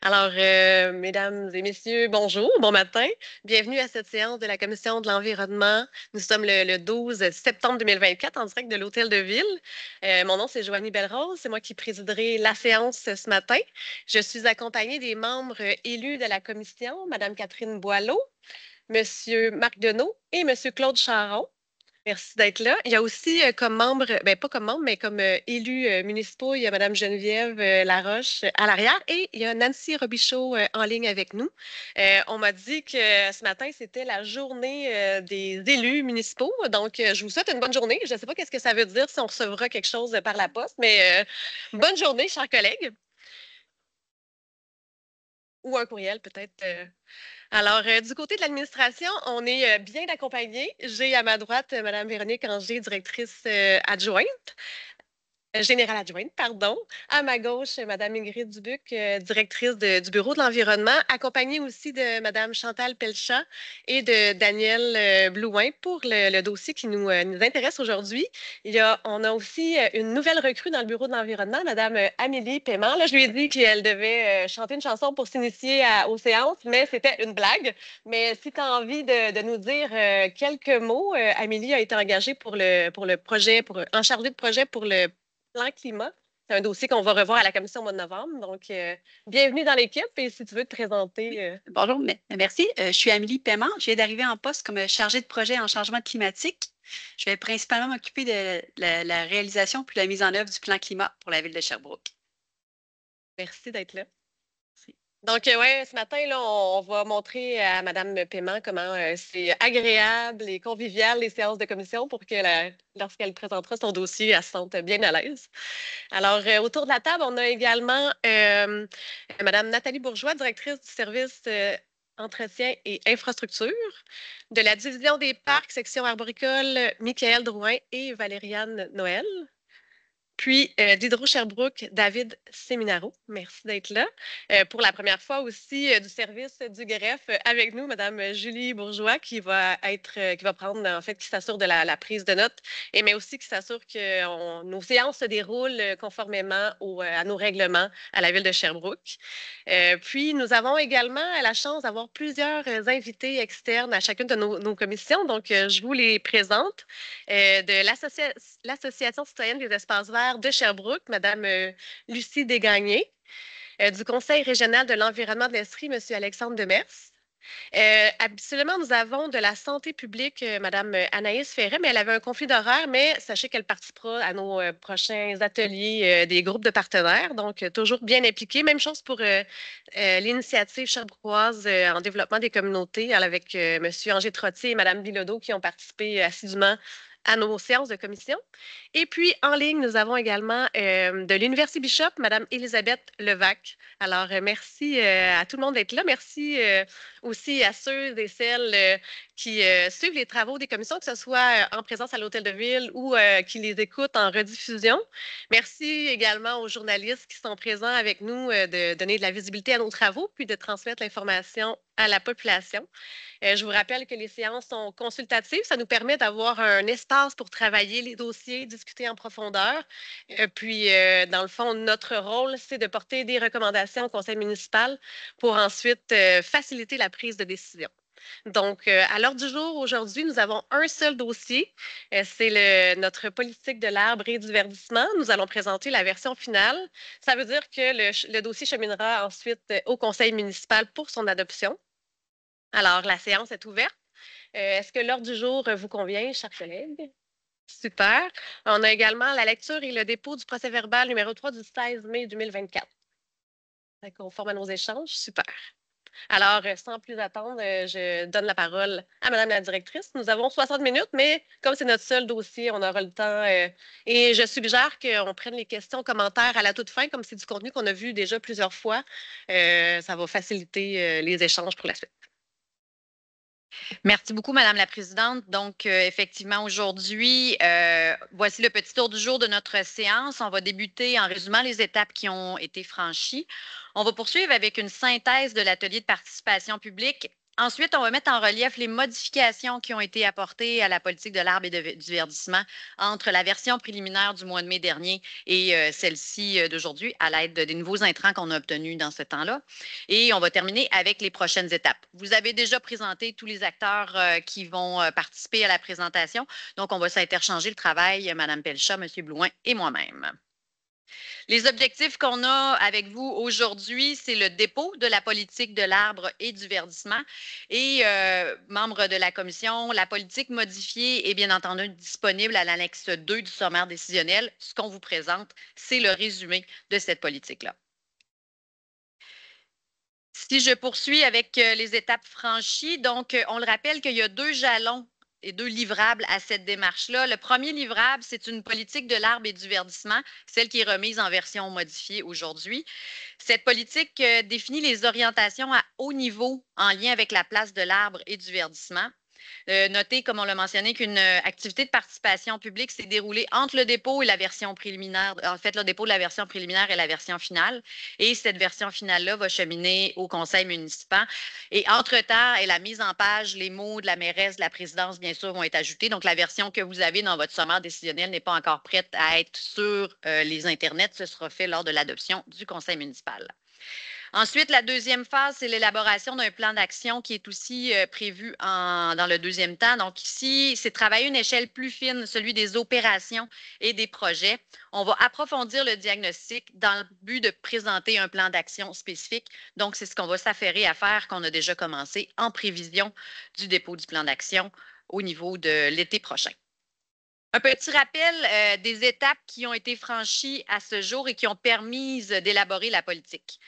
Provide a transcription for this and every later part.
Mesdames et messieurs, bonjour, bon matin. Bienvenue à cette séance de la Commission de l'environnement. Nous sommes le 12 septembre 2024 en direct de l'Hôtel de Ville. Mon nom, c'est Joanie Belrose. C'est moi qui présiderai la séance ce matin. Je suis accompagnée des membres élus de la Commission, Madame Catherine Boileau, Monsieur Marc Deneau et Monsieur Claude Charon. Merci d'être là. Il y a aussi comme membre, ben pas comme membre, mais comme élus municipaux, il y a Mme Geneviève Laroche à l'arrière et il y a Nancy Robichaud en ligne avec nous. On m'a dit que ce matin, c'était la journée des élus municipaux. Donc, je vous souhaite une bonne journée. Je ne sais pas qu'est-ce que ça veut dire si on recevra quelque chose par la poste, mais bonne journée, chers collègues. Ou un courriel, peut-être. Du côté de l'administration, on est bien accompagné. J'ai à ma droite Mme Véronique Anger, directrice adjointe. Générale adjointe, pardon. À ma gauche, Mme Ingrid Dubuc, directrice du Bureau de l'environnement, accompagnée aussi de Mme Chantal Pelchat et de Daniel Blouin pour le dossier qui nous intéresse aujourd'hui. On a aussi une nouvelle recrue dans le Bureau de l'environnement, Mme Amélie Paiement. Là, je lui ai dit qu'elle devait chanter une chanson pour s'initier aux séances, mais c'était une blague. Mais si tu as envie de nous dire quelques mots, Amélie a été engagée pour le projet, en chargée de projet pour le plan climat. C'est un dossier qu'on va revoir à la commission au mois de novembre. Donc, bienvenue dans l'équipe et si tu veux te présenter. Bonjour, merci. Je suis Amélie Paiement. Je viens d'arriver en poste comme chargée de projet en changement climatique. Je vais principalement m'occuper de la réalisation puis la mise en œuvre du plan climat pour la ville de Sherbrooke. Merci d'être là. Merci. Donc, ouais, ce matin, là, on va montrer à Mme Paiement comment c'est agréable et convivial les séances de commission pour que lorsqu'elle présentera son dossier, elle se sente bien à l'aise. Autour de la table, on a également Mme Nathalie Bourgeois, directrice du service entretien et infrastructure, de la division des parcs, section arboricole, Michael Drouin et Valériane Noël. Puis d'Hydro-Sherbrooke, David Séminaro. Merci d'être là. Pour la première fois aussi du service du greffe avec nous, Mme Julie Bourgeois, qui va prendre, en fait, qui s'assure de la prise de notes, mais aussi qui s'assure que nos séances se déroulent conformément à nos règlements à la ville de Sherbrooke. Puis, nous avons également la chance d'avoir plusieurs invités externes à chacune de nos commissions. Donc, je vous les présente. De l'Association citoyenne des espaces verts de Sherbrooke, Mme Lucie Desgagnés. Du Conseil régional de l'environnement de l'Estrie, M. Alexandre Demers. Habituellement, nous avons de la santé publique, Mme Anaïs Ferret, mais elle avait un conflit d'horaire, mais sachez qu'elle participera à nos prochains ateliers des groupes de partenaires, donc toujours bien impliquée. Même chose pour l'initiative sherbrookoise en développement des communautés avec M. Angers Trottier et Mme Bilodeau qui ont participé assidûment à nos séances de commission. Et puis, en ligne, nous avons également de l'Université Bishop, Mme Elisabeth Levac. Merci à tout le monde d'être là. Merci aussi à ceux et celles qui suivent les travaux des commissions, que ce soit en présence à l'Hôtel de Ville ou qui les écoutent en rediffusion. Merci également aux journalistes qui sont présents avec nous de donner de la visibilité à nos travaux, puis de transmettre l'information à la population. Je vous rappelle que les séances sont consultatives. Ça nous permet d'avoir un espace pour travailler les dossiers, discuter en profondeur. Dans le fond, notre rôle, c'est de porter des recommandations au conseil municipal pour ensuite faciliter la prise de décision. Donc, à l'ordre du jour, aujourd'hui, nous avons un seul dossier. C'est notre politique de l'arbre et du verdissement. Nous allons présenter la version finale. Ça veut dire que le dossier cheminera ensuite au conseil municipal pour son adoption. Alors, la séance est ouverte. Est-ce que l'ordre du jour vous convient, chers collègues? Super. On a également la lecture et le dépôt du procès-verbal numéro 3 du 16 mai 2024. Conforme à nos échanges, super. Sans plus attendre, je donne la parole à Mme la directrice. Nous avons 60 minutes, mais comme c'est notre seul dossier, on aura le temps. Et je suggère qu'on prenne les questions, commentaires à la toute fin, comme c'est du contenu qu'on a vu déjà plusieurs fois. Ça va faciliter les échanges pour la suite. Merci beaucoup, Madame la Présidente. Donc, effectivement, aujourd'hui, voici le petit tour du jour de notre séance. On va débuter en résumant les étapes qui ont été franchies. On va poursuivre avec une synthèse de l'atelier de participation publique Ensuite, on va mettre en relief les modifications qui ont été apportées à la politique de l'arbre et du verdissement entre la version préliminaire du mois de mai dernier et celle-ci d'aujourd'hui à l'aide des nouveaux intrants qu'on a obtenus dans ce temps-là. Et on va terminer avec les prochaines étapes. Vous avez déjà présenté tous les acteurs qui vont participer à la présentation. Donc, on va s'interchanger le travail, Mme Pelchat, M. Blouin et moi-même. Les objectifs qu'on a avec vous aujourd'hui, c'est le dépôt de la politique de l'arbre et du verdissement. Et membres de la commission, la politique modifiée est bien entendu disponible à l'annexe 2 du sommaire décisionnel. Ce qu'on vous présente, c'est le résumé de cette politique-là. Si je poursuis avec les étapes franchies, donc on le rappelle qu'il y a 2 jalons et 2 livrables à cette démarche-là. Le premier livrable, c'est une politique de l'arbre et du verdissement, celle qui est remise en version modifiée aujourd'hui. Cette politique définit les orientations à haut niveau en lien avec la place de l'arbre et du verdissement. Notez, comme on l'a mentionné, qu'une activité de participation publique s'est déroulée entre le dépôt et la version préliminaire. En fait, le dépôt de la version préliminaire et la version finale. Et cette version finale-là va cheminer au conseil municipal. Et entre-temps, et la mise en page, les mots de la mairesse, de la présidence, bien sûr, vont être ajoutés. Donc, la version que vous avez dans votre sommaire décisionnel n'est pas encore prête à être sur les internets. Ce sera fait lors de l'adoption du conseil municipal. Ensuite, la deuxième phase, c'est l'élaboration d'un plan d'action qui est aussi prévu dans le deuxième temps. Donc ici, c'est travailler une échelle plus fine, celui des opérations et des projets. On va approfondir le diagnostic dans le but de présenter un plan d'action spécifique. Donc, c'est ce qu'on va s'affairer à faire, qu'on a déjà commencé en prévision du dépôt du plan d'action au niveau de l'été prochain. Un petit rappel des étapes qui ont été franchies à ce jour et qui ont permis d'élaborer la politique.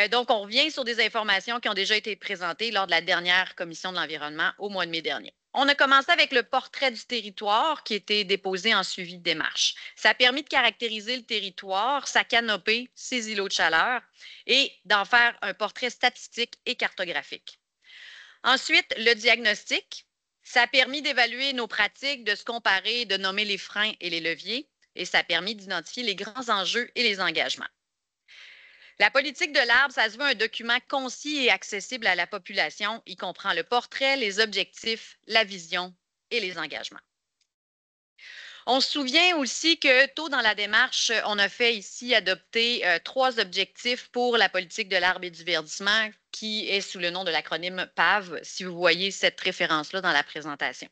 Donc, on revient sur des informations qui ont déjà été présentées lors de la dernière commission de l'environnement au mois de mai dernier. On a commencé avec le portrait du territoire qui a été déposé en suivi de démarche. Ça a permis de caractériser le territoire, sa canopée, ses îlots de chaleur et d'en faire un portrait statistique et cartographique. Ensuite, le diagnostic. Ça a permis d'évaluer nos pratiques, de se comparer, de nommer les freins et les leviers et ça a permis d'identifier les grands enjeux et les engagements. La politique de l'arbre, ça se veut un document concis et accessible à la population. Il comprend le portrait, les objectifs, la vision et les engagements. On se souvient aussi que tôt dans la démarche, on a fait ici adopter 3 objectifs pour la politique de l'arbre et du verdissement qui est sous le nom de l'acronyme PAV, si vous voyez cette référence-là dans la présentation.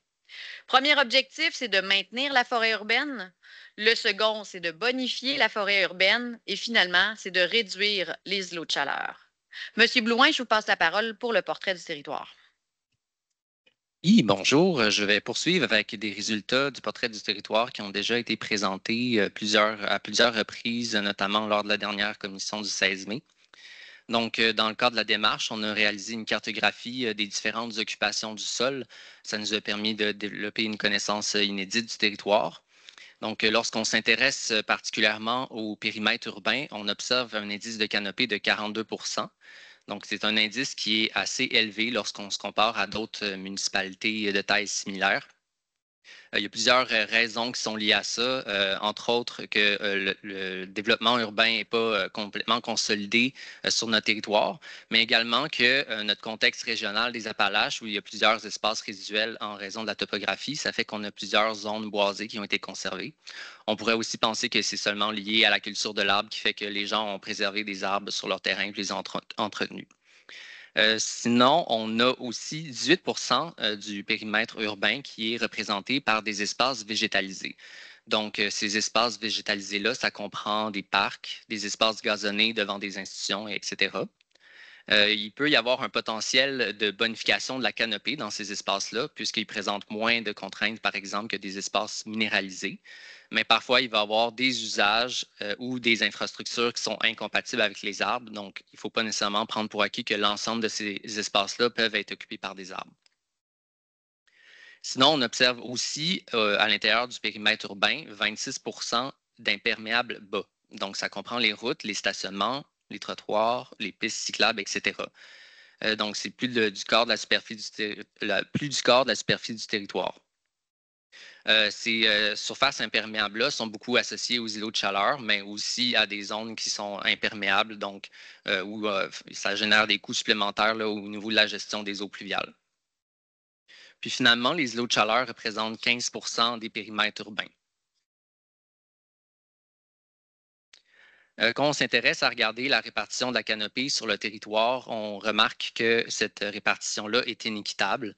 Premier objectif, c'est de maintenir la forêt urbaine. Le second, c'est de bonifier la forêt urbaine. Et finalement, c'est de réduire les îlots de chaleur. Monsieur Blouin, je vous passe la parole pour le portrait du territoire. Oui, bonjour. Je vais poursuivre avec des résultats du portrait du territoire qui ont déjà été présentés à plusieurs reprises, notamment lors de la dernière commission du 16 mai. Donc, dans le cadre de la démarche, on a réalisé une cartographie des différentes occupations du sol. Ça nous a permis de développer une connaissance inédite du territoire. Donc, lorsqu'on s'intéresse particulièrement au périmètre urbain, on observe un indice de canopée de 42 %. Donc, c'est un indice qui est assez élevé lorsqu'on se compare à d'autres municipalités de taille similaire. Il y a plusieurs raisons qui sont liées à ça, entre autres que le développement urbain n'est pas complètement consolidé sur notre territoire, mais également que notre contexte régional des Appalaches, où il y a plusieurs espaces résiduels en raison de la topographie, ça fait qu'on a plusieurs zones boisées qui ont été conservées. On pourrait aussi penser que c'est seulement lié à la culture de l'arbre qui fait que les gens ont préservé des arbres sur leur terrain et les ont entretenus. Sinon, on a aussi 18 % du périmètre urbain qui est représenté par des espaces végétalisés. Donc, ces espaces végétalisés-là, ça comprend des parcs, des espaces gazonnés devant des institutions, etc. Il peut y avoir un potentiel de bonification de la canopée dans ces espaces-là, puisqu'ils présentent moins de contraintes, par exemple, que des espaces minéralisés. Mais parfois, il va y avoir des usages ou des infrastructures qui sont incompatibles avec les arbres. Donc, il ne faut pas nécessairement prendre pour acquis que l'ensemble de ces espaces-là peuvent être occupés par des arbres. Sinon, on observe aussi à l'intérieur du périmètre urbain 26 % d'imperméables bas. Donc, ça comprend les routes, les stationnements, les trottoirs, les pistes cyclables, etc. Donc, c'est plus du quart de la superficie du territoire. Ces surfaces imperméables-là sont beaucoup associées aux îlots de chaleur, mais aussi à des zones qui sont imperméables, donc où ça génère des coûts supplémentaires là, au niveau de la gestion des eaux pluviales. Puis finalement, les îlots de chaleur représentent 15% des périmètres urbains. Quand on s'intéresse à regarder la répartition de la canopée sur le territoire, on remarque que cette répartition-là est inéquitable.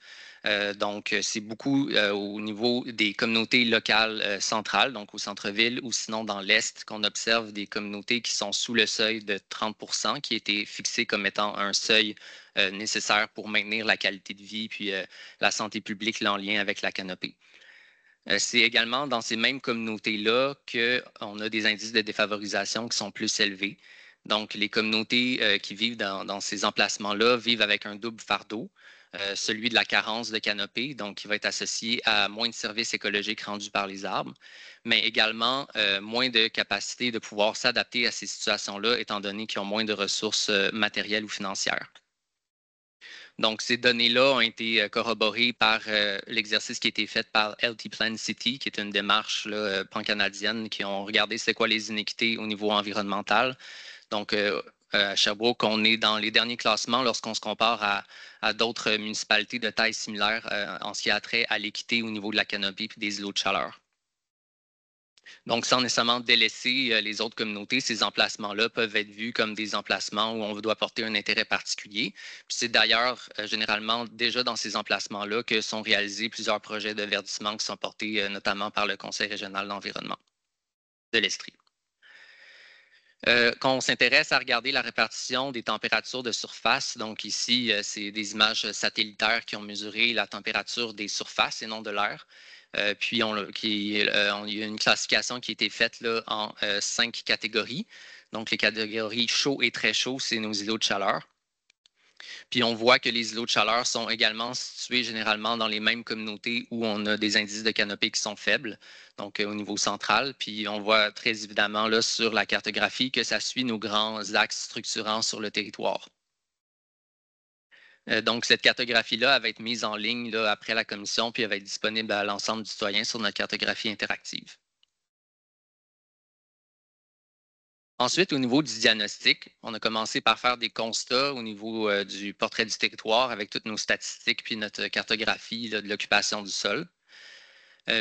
Donc, c'est beaucoup au niveau des communautés locales centrales, donc au centre-ville, ou sinon dans l'Est, qu'on observe des communautés qui sont sous le seuil de 30 qui a été fixé comme étant un seuil nécessaire pour maintenir la qualité de vie puis la santé publique là, en lien avec la canopée. C'est également dans ces mêmes communautés-là qu'on a des indices de défavorisation qui sont plus élevés. Donc, les communautés qui vivent dans ces emplacements-là vivent avec un double fardeau, celui de la carence de canopée, donc qui va être associé à moins de services écologiques rendus par les arbres, mais également moins de capacité de pouvoir s'adapter à ces situations-là, étant donné qu'ils ont moins de ressources matérielles ou financières. Donc, ces données-là ont été corroborées par l'exercice qui a été fait par LT Plan City, qui est une démarche pan-canadienne, qui ont regardé c'est quoi les inéquités au niveau environnemental. Donc, à Sherbrooke, on est dans les derniers classements lorsqu'on se compare à d'autres municipalités de taille similaire en ce qui a trait à l'équité au niveau de la canopée et des îlots de chaleur. Donc, sans nécessairement délaisser les autres communautés, ces emplacements-là peuvent être vus comme des emplacements où on doit porter un intérêt particulier. Puis c'est d'ailleurs généralement déjà dans ces emplacements-là que sont réalisés plusieurs projets de verdissement qui sont portés notamment par le Conseil régional de l'environnement de l'Estrie. Quand on s'intéresse à regarder la répartition des températures de surface, donc ici, c'est des images satellitaires qui ont mesuré la température des surfaces et non de l'air. Puis, il y a une classification qui a été faite là, en 5 catégories. Donc, les catégories chaud et très chaud, c'est nos îlots de chaleur. Puis, on voit que les îlots de chaleur sont également situés généralement dans les mêmes communautés où on a des indices de canopée qui sont faibles, donc au niveau central. Puis, on voit très évidemment là, sur la cartographie que ça suit nos grands axes structurants sur le territoire. Donc, cette cartographie-là va être mise en ligne là, après la commission, puis elle va être disponible à l'ensemble du citoyen sur notre cartographie interactive. Ensuite, au niveau du diagnostic, on a commencé par faire des constats au niveau du portrait du territoire avec toutes nos statistiques puis notre cartographie là, de l'occupation du sol.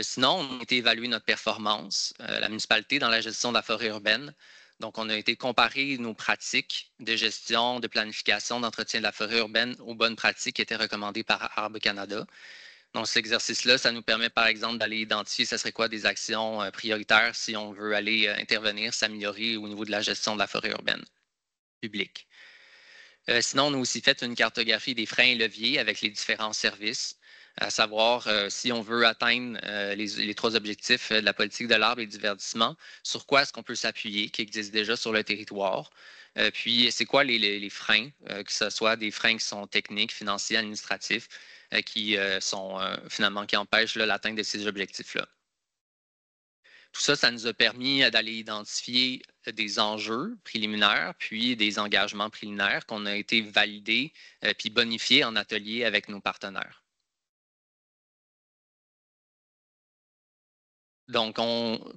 Sinon, on a été évaluer notre performance, la municipalité dans la gestion de la forêt urbaine. Donc, on a été comparer nos pratiques de gestion, de planification, d'entretien de la forêt urbaine aux bonnes pratiques qui étaient recommandées par Arbres Canada. Donc, cet exercice-là, ça nous permet, par exemple, d'aller identifier ce serait quoi des actions prioritaires si on veut aller intervenir, s'améliorer au niveau de la gestion de la forêt urbaine publique. Sinon, on a aussi fait une cartographie des freins et leviers avec les différents services, à savoir si on veut atteindre les 3 objectifs de la politique de l'arbre et du verdissement, sur quoi est-ce qu'on peut s'appuyer, qui existe déjà sur le territoire. Puis, c'est quoi les freins, que ce soit des freins qui sont techniques, financiers, administratifs, qui finalement qui empêchent l'atteinte de ces objectifs-là. Tout ça, ça nous a permis d'aller identifier des enjeux préliminaires, puis des engagements préliminaires qu'on a été validés puis bonifiés en atelier avec nos partenaires. Donc,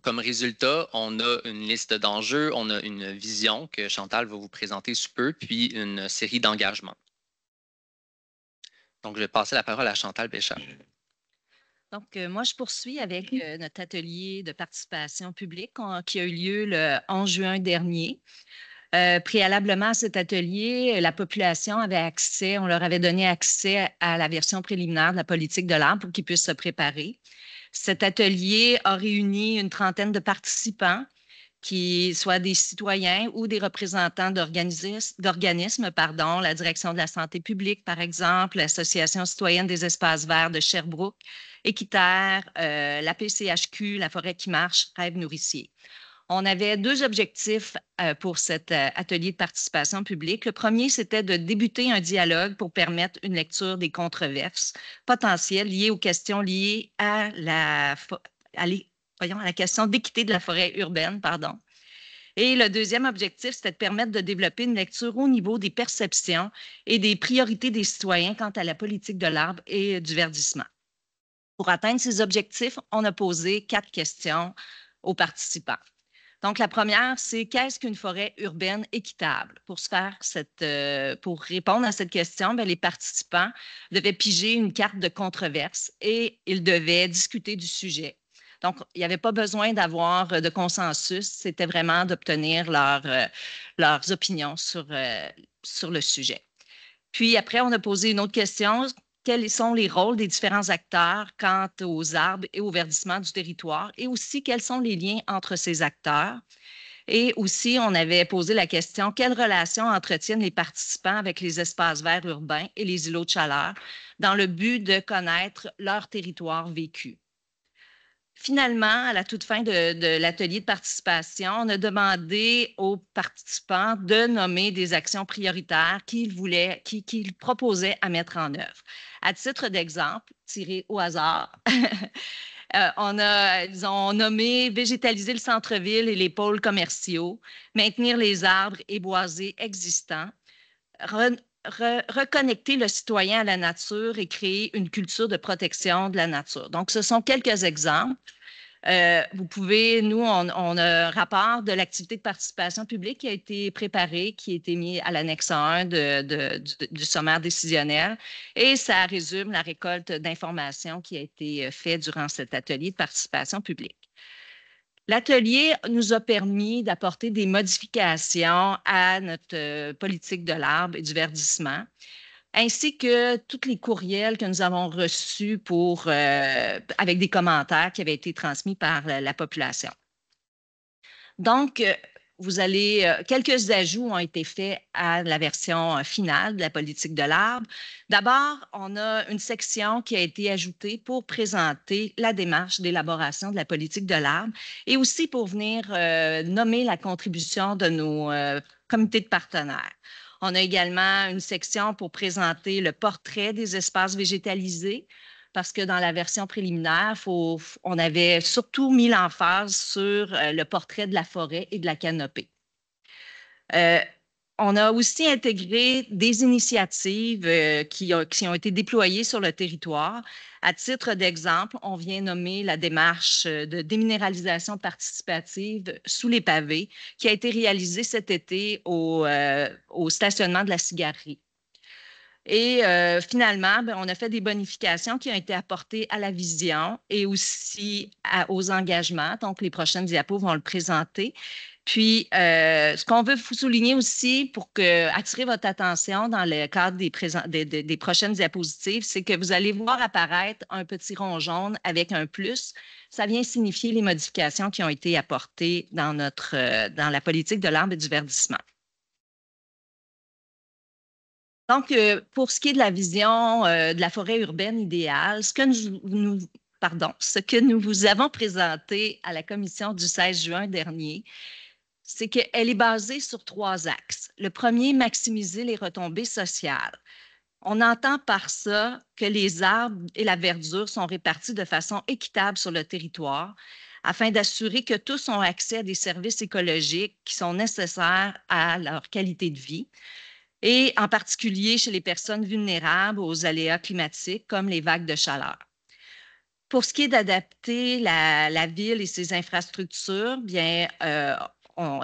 comme résultat, on a une liste d'enjeux, on a une vision que Chantal va vous présenter sous peu, puis une série d'engagements. Donc, je vais passer la parole à Chantal Béchard. Donc, moi, je poursuis avec notre atelier de participation publique qui a eu lieu le 11 juin dernier. Préalablement à cet atelier, la population avait accès, on leur avait donné accès à la version préliminaire de la politique de l'arbre pour qu'ils puissent se préparer. Cet atelier a réuni une trentaine de participants, qui soient des citoyens ou des représentants d'organismes, la Direction de la santé publique, par exemple, l'Association citoyenne des espaces verts de Sherbrooke, Équiterre, la PCHQ, la Forêt qui marche, Rêve nourricier. On avait 2 objectifs pour cet atelier de participation publique. Le premier, c'était de débuter un dialogue pour permettre une lecture des controverses potentielles liées aux questions liées à la question d'équité de la forêt urbaine, pardon. Et le deuxième objectif, c'était de permettre de développer une lecture au niveau des perceptions et des priorités des citoyens quant à la politique de l'arbre et du verdissement. Pour atteindre ces objectifs, on a posé 4 questions aux participants. Donc, la première, c'est qu'est-ce qu'une forêt urbaine équitable? Pour répondre à cette question, bien, les participants devaient piger une carte de controverse et ils devaient discuter du sujet. Donc, il n'y avait pas besoin d'avoir de consensus, c'était vraiment d'obtenir leurs opinions sur le sujet. Puis après, on a posé une autre question. Quels sont les rôles des différents acteurs quant aux arbres et au verdissement du territoire et aussi quels sont les liens entre ces acteurs. Et aussi, on avait posé la question, quelles relations entretiennent les participants avec les espaces verts urbains et les îlots de chaleur dans le but de connaître leur territoire vécu. Finalement, à la toute fin de l'atelier de participation, on a demandé aux participants de nommer des actions prioritaires qu'ils proposaient à mettre en œuvre. À titre d'exemple, tiré au hasard, ils ont nommé végétaliser le centre-ville et les pôles commerciaux, maintenir les arbres et boisés existants, reconnecter le citoyen à la nature et créer une culture de protection de la nature. Donc, ce sont quelques exemples. Vous pouvez, nous, on a un rapport de l'activité de participation publique qui a été préparé, qui a été mis à l'annexe 1 du sommaire décisionnel et ça résume la récolte d'informations qui a été faite durant cet atelier de participation publique. L'atelier nous a permis d'apporter des modifications à notre politique de l'arbre et du verdissement, ainsi que tous les courriels que nous avons reçus avec des commentaires qui avaient été transmis par la population. Donc, quelques ajouts ont été faits à la version finale de la politique de l'arbre. D'abord, on a une section qui a été ajoutée pour présenter la démarche d'élaboration de la politique de l'arbre et aussi pour venir nommer la contribution de nos comités de partenaires. On a également une section pour présenter le portrait des espaces végétalisés, parce que dans la version préliminaire, on avait surtout mis l'emphase sur le portrait de la forêt et de la canopée. On a aussi intégré des initiatives qui ont été déployées sur le territoire. À titre d'exemple, on vient nommer la démarche de déminéralisation participative sous les pavés qui a été réalisée cet été au stationnement de la Cigarrerie. Et finalement, on a fait des bonifications qui ont été apportées à la vision et aussi aux engagements. Donc, les prochaines diapos vont le présenter. Puis, ce qu'on veut vous souligner aussi pour attirer votre attention dans le cadre des prochaines diapositives, c'est que vous allez voir apparaître un petit rond jaune avec un plus. Ça vient signifier les modifications qui ont été apportées dans la politique de l'arbre et du verdissement. Donc, pour ce qui est de la vision de la forêt urbaine idéale, ce que nous vous avons présenté à la commission du 16 juin dernier, c'est qu'elle est basée sur 3 axes. Le premier, maximiser les retombées sociales. On entend par ça que les arbres et la verdure sont répartis de façon équitable sur le territoire afin d'assurer que tous ont accès à des services écologiques qui sont nécessaires à leur qualité de vie, et en particulier chez les personnes vulnérables aux aléas climatiques comme les vagues de chaleur. Pour ce qui est d'adapter la ville et ses infrastructures, bien,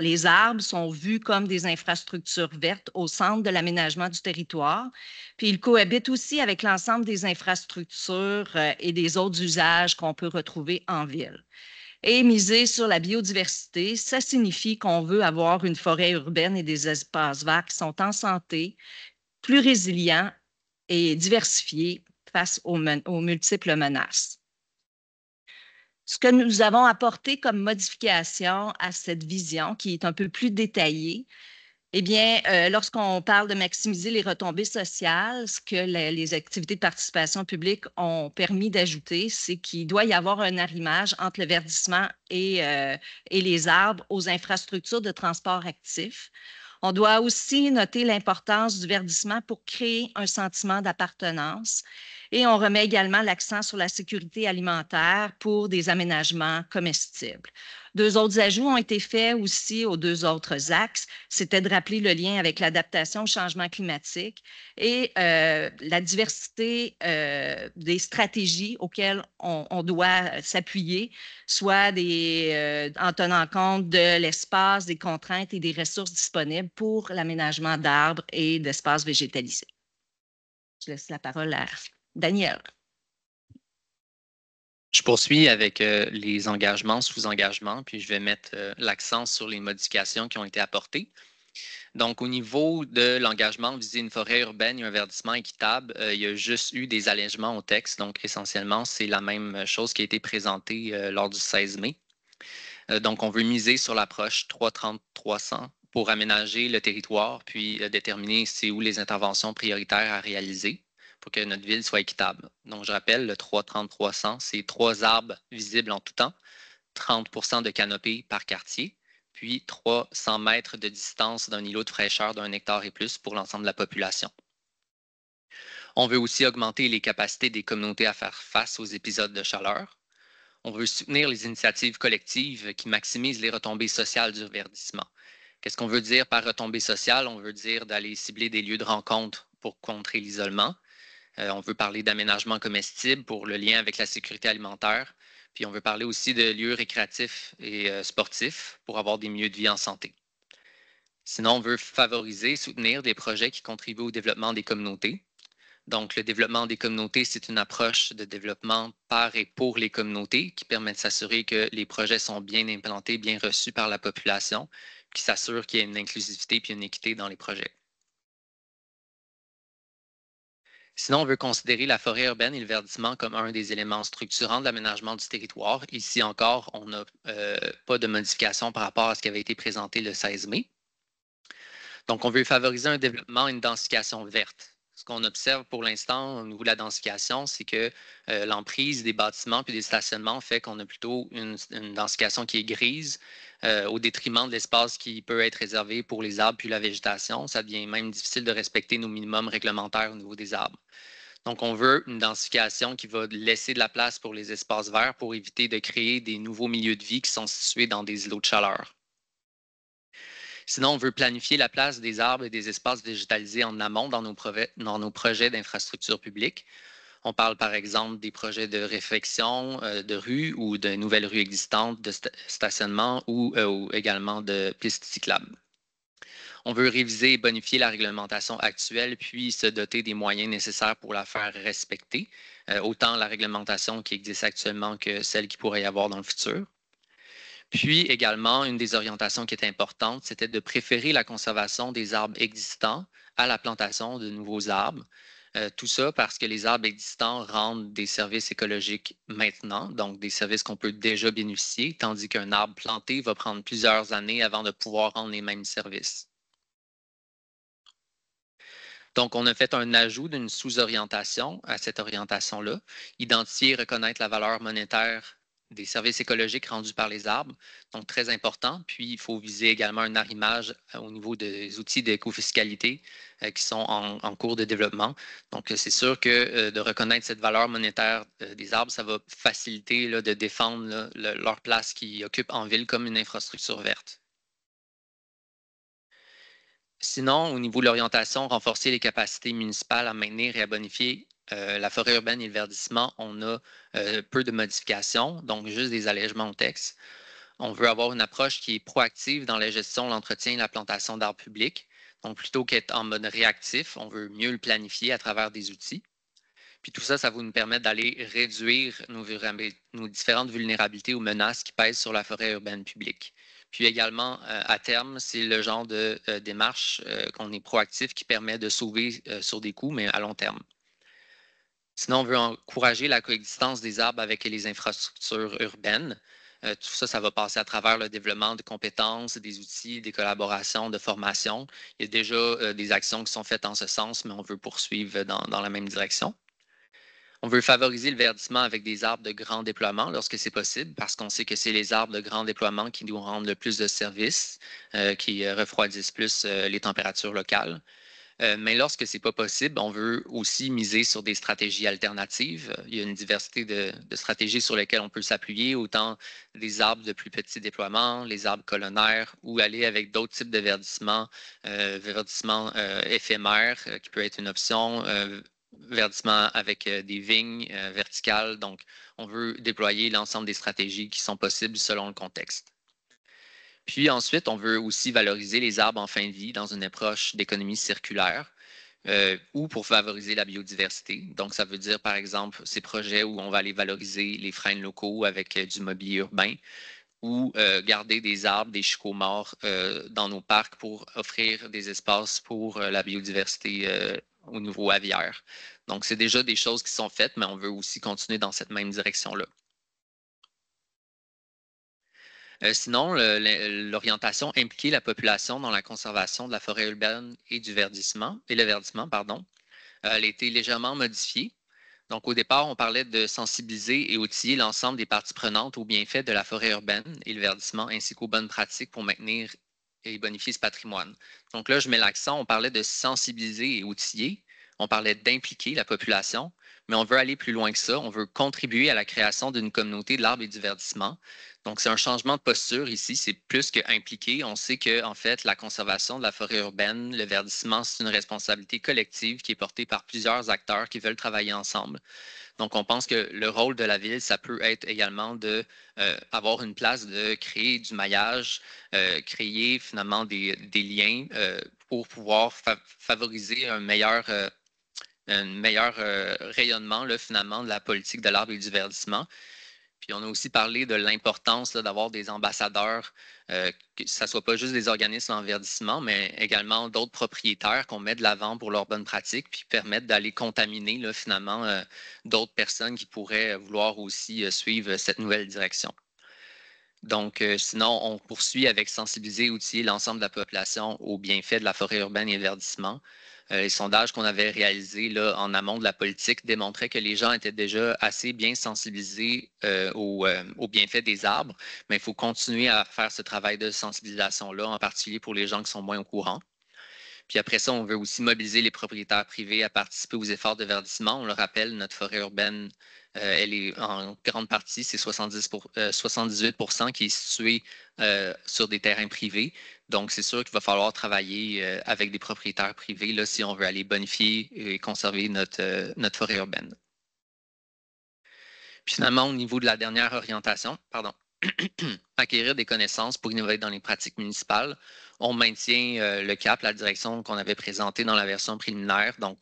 les arbres sont vus comme des infrastructures vertes au centre de l'aménagement du territoire, puis ils cohabitent aussi avec l'ensemble des infrastructures et des autres usages qu'on peut retrouver en ville. Et miser sur la biodiversité, ça signifie qu'on veut avoir une forêt urbaine et des espaces verts qui sont en santé, plus résilients et diversifiés face aux multiples menaces. Ce que nous avons apporté comme modification à cette vision, qui est un peu plus détaillée, eh bien, lorsqu'on parle de maximiser les retombées sociales, ce que les activités de participation publique ont permis d'ajouter, c'est qu'il doit y avoir un arrimage entre le verdissement et les arbres aux infrastructures de transport actif. On doit aussi noter l'importance du verdissement pour créer un sentiment d'appartenance Et on remet également l'accent sur la sécurité alimentaire pour des aménagements comestibles. 2 autres ajouts ont été faits aussi aux 2 autres axes. C'était de rappeler le lien avec l'adaptation au changement climatique et la diversité des stratégies auxquelles on doit s'appuyer, soit en tenant compte de l'espace, des contraintes et des ressources disponibles pour l'aménagement d'arbres et d'espaces végétalisés. Je laisse la parole à Daniel. Je poursuis avec les engagements, sous-engagements, puis je vais mettre l'accent sur les modifications qui ont été apportées. Donc, au niveau de l'engagement viser une forêt urbaine et un verdissement équitable, il y a juste eu des allègements au texte. Donc, essentiellement, c'est la même chose qui a été présentée lors du 16 mai. Donc, on veut miser sur l'approche 330-300 pour aménager le territoire, puis déterminer c'est où les interventions prioritaires à réaliser pour que notre ville soit équitable. Donc, je rappelle, le 330-300, c'est 3 arbres visibles en tout temps, 30 de canopée par quartier, puis 300 mètres de distance d'un îlot de fraîcheur d'1 hectare et plus pour l'ensemble de la population. On veut aussi augmenter les capacités des communautés à faire face aux épisodes de chaleur. On veut soutenir les initiatives collectives qui maximisent les retombées sociales du verdissement. Qu'est-ce qu'on veut dire par retombées sociales? On veut dire d'aller cibler des lieux de rencontre pour contrer l'isolement. On veut parler d'aménagement comestible pour le lien avec la sécurité alimentaire. Puis on veut parler aussi de lieux récréatifs et sportifs pour avoir des milieux de vie en santé. Sinon, on veut favoriser, soutenir des projets qui contribuent au développement des communautés. Donc, le développement des communautés, c'est une approche de développement par et pour les communautés qui permet de s'assurer que les projets sont bien implantés, bien reçus par la population, qui s'assure qu'il y a une inclusivité puis une équité dans les projets. Sinon, on veut considérer la forêt urbaine et le verdissement comme un des éléments structurants de l'aménagement du territoire. Ici encore, on n'a pas de modification par rapport à ce qui avait été présenté le 16 mai. Donc, on veut favoriser un développement et une densification verte. Ce qu'on observe pour l'instant au niveau de la densification, c'est que l'emprise des bâtiments puis des stationnements fait qu'on a plutôt une densification qui est grise au détriment de l'espace qui peut être réservé pour les arbres puis la végétation. Ça devient même difficile de respecter nos minimums réglementaires au niveau des arbres. Donc, on veut une densification qui va laisser de la place pour les espaces verts pour éviter de créer des nouveaux milieux de vie qui sont situés dans des îlots de chaleur. Sinon, on veut planifier la place des arbres et des espaces végétalisés en amont dans nos projets d'infrastructures publiques. On parle par exemple des projets de réfection de rues ou de nouvelles rues existantes, de stationnement ou également de pistes cyclables. On veut réviser et bonifier la réglementation actuelle, puis se doter des moyens nécessaires pour la faire respecter, autant la réglementation qui existe actuellement que celle qui pourrait y avoir dans le futur. Puis également, une des orientations qui est importante, c'était de préférer la conservation des arbres existants à la plantation de nouveaux arbres. Tout ça parce que les arbres existants rendent des services écologiques maintenant, donc des services qu'on peut déjà bénéficier, tandis qu'un arbre planté va prendre plusieurs années avant de pouvoir rendre les mêmes services. Donc, on a fait un ajout d'une sous-orientation à cette orientation-là, identifier et reconnaître la valeur monétaire des services écologiques rendus par les arbres, donc très important. Puis, il faut viser également un arrimage au niveau des outils d'écofiscalité qui sont en cours de développement. Donc, c'est sûr que de reconnaître cette valeur monétaire des arbres, ça va faciliter là, de défendre là, leur place qu'ils occupent en ville comme une infrastructure verte. Sinon, au niveau de l'orientation, renforcer les capacités municipales à maintenir et à bonifier la forêt urbaine et le verdissement, on a peu de modifications, donc juste des allègements au texte. On veut avoir une approche qui est proactive dans la gestion, l'entretien et la plantation d'arbres publics. Donc, plutôt qu'être en mode réactif, on veut mieux le planifier à travers des outils. Puis tout ça, ça va nous permettre d'aller réduire nos différentes vulnérabilités ou menaces qui pèsent sur la forêt urbaine publique. Puis également, à terme, c'est le genre de démarche qu'on est proactif qui permet de sauver sur des coûts, mais à long terme. Sinon, on veut encourager la coexistence des arbres avec les infrastructures urbaines. Tout ça, ça va passer à travers le développement de compétences, des outils, des collaborations, de formation. Il y a déjà des actions qui sont faites en ce sens, mais on veut poursuivre dans la même direction. On veut favoriser le verdissement avec des arbres de grand déploiement lorsque c'est possible, parce qu'on sait que c'est les arbres de grand déploiement qui nous rendent le plus de services, qui refroidissent plus les températures locales. Mais lorsque ce n'est pas possible, on veut aussi miser sur des stratégies alternatives. Il y a une diversité de stratégies sur lesquelles on peut s'appuyer, autant des arbres de plus petits déploiements, les arbres colonnaires, ou aller avec d'autres types de verdissement éphémère, qui peut être une option, verdissement avec des vignes verticales. Donc, on veut déployer l'ensemble des stratégies qui sont possibles selon le contexte. Puis ensuite, on veut aussi valoriser les arbres en fin de vie dans une approche d'économie circulaire ou pour favoriser la biodiversité. Donc, ça veut dire, par exemple, ces projets où on va aller valoriser les frênes locaux avec du mobilier urbain ou garder des arbres, des chicots morts dans nos parcs pour offrir des espaces pour la biodiversité au niveau aviaire. Donc, c'est déjà des choses qui sont faites, mais on veut aussi continuer dans cette même direction-là. Sinon, l'orientation impliquer la population dans la conservation de la forêt urbaine et le verdissement, elle a été légèrement modifiée. Donc, au départ, on parlait de sensibiliser et outiller l'ensemble des parties prenantes aux bienfaits de la forêt urbaine et le verdissement, ainsi qu'aux bonnes pratiques pour maintenir et bonifier ce patrimoine. Donc là, je mets l'accent, on parlait de sensibiliser et outiller, on parlait d'impliquer la population, mais on veut aller plus loin que ça. On veut contribuer à la création d'une communauté de l'arbre et du verdissement. Donc, c'est un changement de posture ici, c'est plus qu'impliquer. On sait que, en fait, la conservation de la forêt urbaine, le verdissement, c'est une responsabilité collective qui est portée par plusieurs acteurs qui veulent travailler ensemble. Donc, on pense que le rôle de la ville, ça peut être également d'avoir une place de créer du maillage, créer finalement des liens pour pouvoir favoriser un meilleur rayonnement là, finalement de la politique de l'arbre et du verdissement. Puis on a aussi parlé de l'importance d'avoir des ambassadeurs, que ce ne soit pas juste des organismes en verdissement, mais également d'autres propriétaires qu'on met de l'avant pour leurs bonnes pratiques, puis permettre d'aller contaminer là, finalement d'autres personnes qui pourraient vouloir aussi suivre cette nouvelle direction. Donc, sinon, on poursuit avec sensibiliser et outiller l'ensemble de la population aux bienfaits de la forêt urbaine et le verdissement. Les sondages qu'on avait réalisés là, en amont de la politique démontraient que les gens étaient déjà assez bien sensibilisés aux bienfaits des arbres, mais il faut continuer à faire ce travail de sensibilisation-là, en particulier pour les gens qui sont moins au courant. Puis après ça, on veut aussi mobiliser les propriétaires privés à participer aux efforts de verdissement. On le rappelle, notre forêt urbaine, elle est en grande partie, c'est 78% qui est située sur des terrains privés. Donc, c'est sûr qu'il va falloir travailler avec des propriétaires privés là, si on veut aller bonifier et conserver notre forêt urbaine. Puis finalement, au niveau de la dernière orientation, acquérir des connaissances pour innover dans les pratiques municipales. On maintient le cap, la direction qu'on avait présentée dans la version préliminaire. Donc,